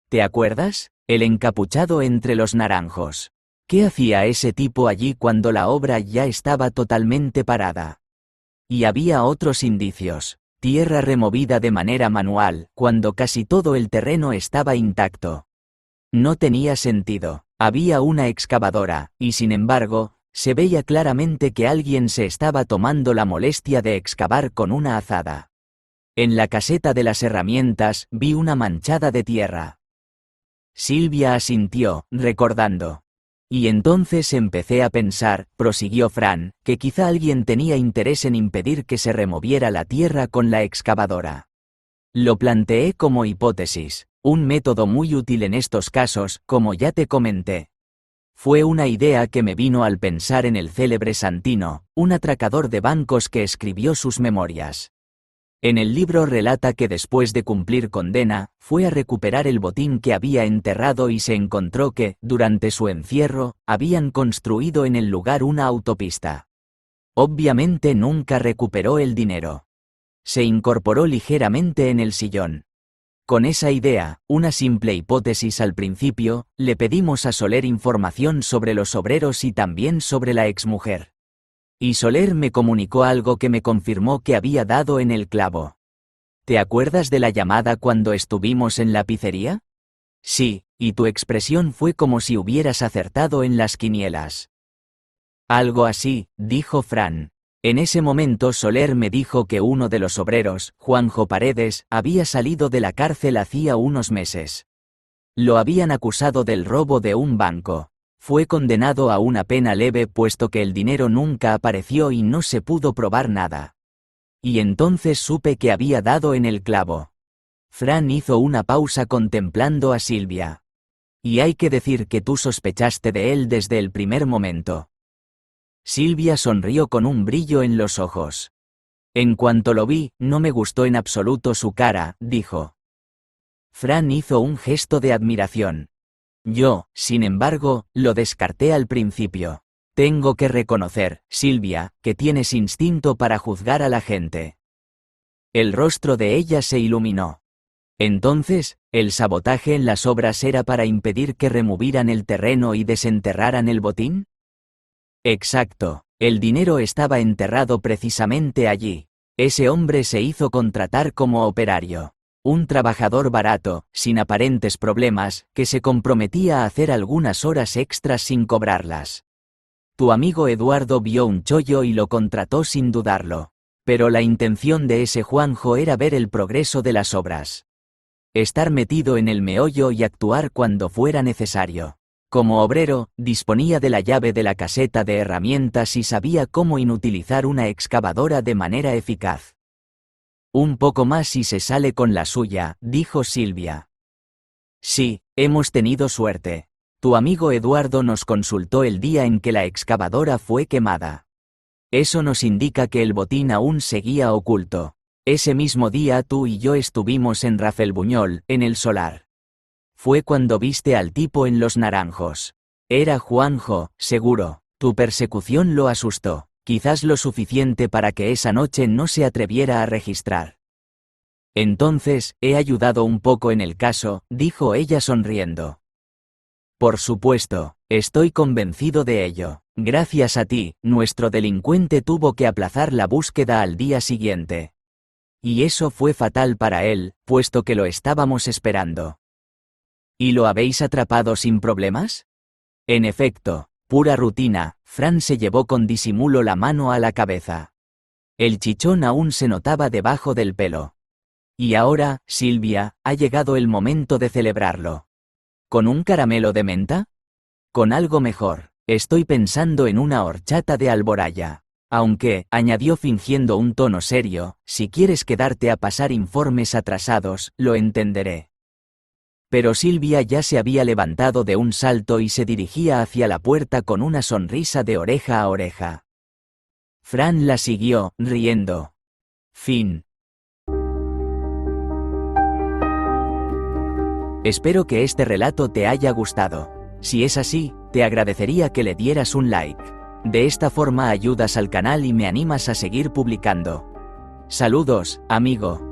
¿Te acuerdas? El encapuchado entre los naranjos. ¿Qué hacía ese tipo allí cuando la obra ya estaba totalmente parada? Y había otros indicios. Tierra removida de manera manual, cuando casi todo el terreno estaba intacto. No tenía sentido. Había una excavadora, y sin embargo, se veía claramente que alguien se estaba tomando la molestia de excavar con una azada. En la caseta de las herramientas vi una manchada de tierra. Silvia asintió, recordando. Y entonces empecé a pensar, prosiguió Fran, que quizá alguien tenía interés en impedir que se removiera la tierra con la excavadora. Lo planteé como hipótesis, un método muy útil en estos casos, como ya te comenté. Fue una idea que me vino al pensar en el célebre Santino, un atracador de bancos que escribió sus memorias. En el libro relata que después de cumplir condena, fue a recuperar el botín que había enterrado y se encontró que, durante su encierro, habían construido en el lugar una autopista. Obviamente nunca recuperó el dinero. Se incorporó ligeramente en el sillón. Con esa idea, una simple hipótesis al principio, le pedimos a Soler información sobre los obreros y también sobre la exmujer. Y Soler me comunicó algo que me confirmó que había dado en el clavo. ¿Te acuerdas de la llamada cuando estuvimos en la pizzería? Sí, y tu expresión fue como si hubieras acertado en las quinielas. Algo así, dijo Fran. En ese momento Soler me dijo que uno de los obreros, Juanjo Paredes, había salido de la cárcel hacía unos meses. Lo habían acusado del robo de un banco. Fue condenado a una pena leve puesto que el dinero nunca apareció y no se pudo probar nada. Y entonces supe que había dado en el clavo. Fran hizo una pausa contemplando a Silvia. Y hay que decir que tú sospechaste de él desde el primer momento. Silvia sonrió con un brillo en los ojos. En cuanto lo vi, no me gustó en absoluto su cara, dijo. Fran hizo un gesto de admiración. Yo, sin embargo, lo descarté al principio. Tengo que reconocer, Silvia, que tienes instinto para juzgar a la gente. El rostro de ella se iluminó. Entonces, ¿el sabotaje en las obras era para impedir que removieran el terreno y desenterraran el botín? Exacto, el dinero estaba enterrado precisamente allí. Ese hombre se hizo contratar como operario. Un trabajador barato, sin aparentes problemas, que se comprometía a hacer algunas horas extras sin cobrarlas. Tu amigo Eduardo vio un chollo y lo contrató sin dudarlo. Pero la intención de ese Juanjo era ver el progreso de las obras. Estar metido en el meollo y actuar cuando fuera necesario. Como obrero, disponía de la llave de la caseta de herramientas y sabía cómo inutilizar una excavadora de manera eficaz. Un poco más y se sale con la suya, dijo Silvia. Sí, hemos tenido suerte. Tu amigo Eduardo nos consultó el día en que la excavadora fue quemada. Eso nos indica que el botín aún seguía oculto. Ese mismo día tú y yo estuvimos en Rafelbuñol, en el solar. Fue cuando viste al tipo en los naranjos. Era Juanjo, seguro. Tu persecución lo asustó, quizás lo suficiente para que esa noche no se atreviera a registrar. Entonces, he ayudado un poco en el caso, dijo ella sonriendo. Por supuesto, estoy convencido de ello. Gracias a ti, nuestro delincuente tuvo que aplazar la búsqueda al día siguiente. Y eso fue fatal para él, puesto que lo estábamos esperando. ¿Y lo habéis atrapado sin problemas? En efecto, pura rutina, Fran se llevó con disimulo la mano a la cabeza. El chichón aún se notaba debajo del pelo. Y ahora, Silvia, ha llegado el momento de celebrarlo. ¿Con un caramelo de menta? Con algo mejor, estoy pensando en una horchata de alboraya. Aunque, añadió fingiendo un tono serio, si quieres quedarte a pasar informes atrasados, lo entenderé. Pero Silvia ya se había levantado de un salto y se dirigía hacia la puerta con una sonrisa de oreja a oreja. Fran la siguió, riendo. Fin. Espero que este relato te haya gustado. Si es así, te agradecería que le dieras un like. De esta forma ayudas al canal y me animas a seguir publicando. Saludos, amigo.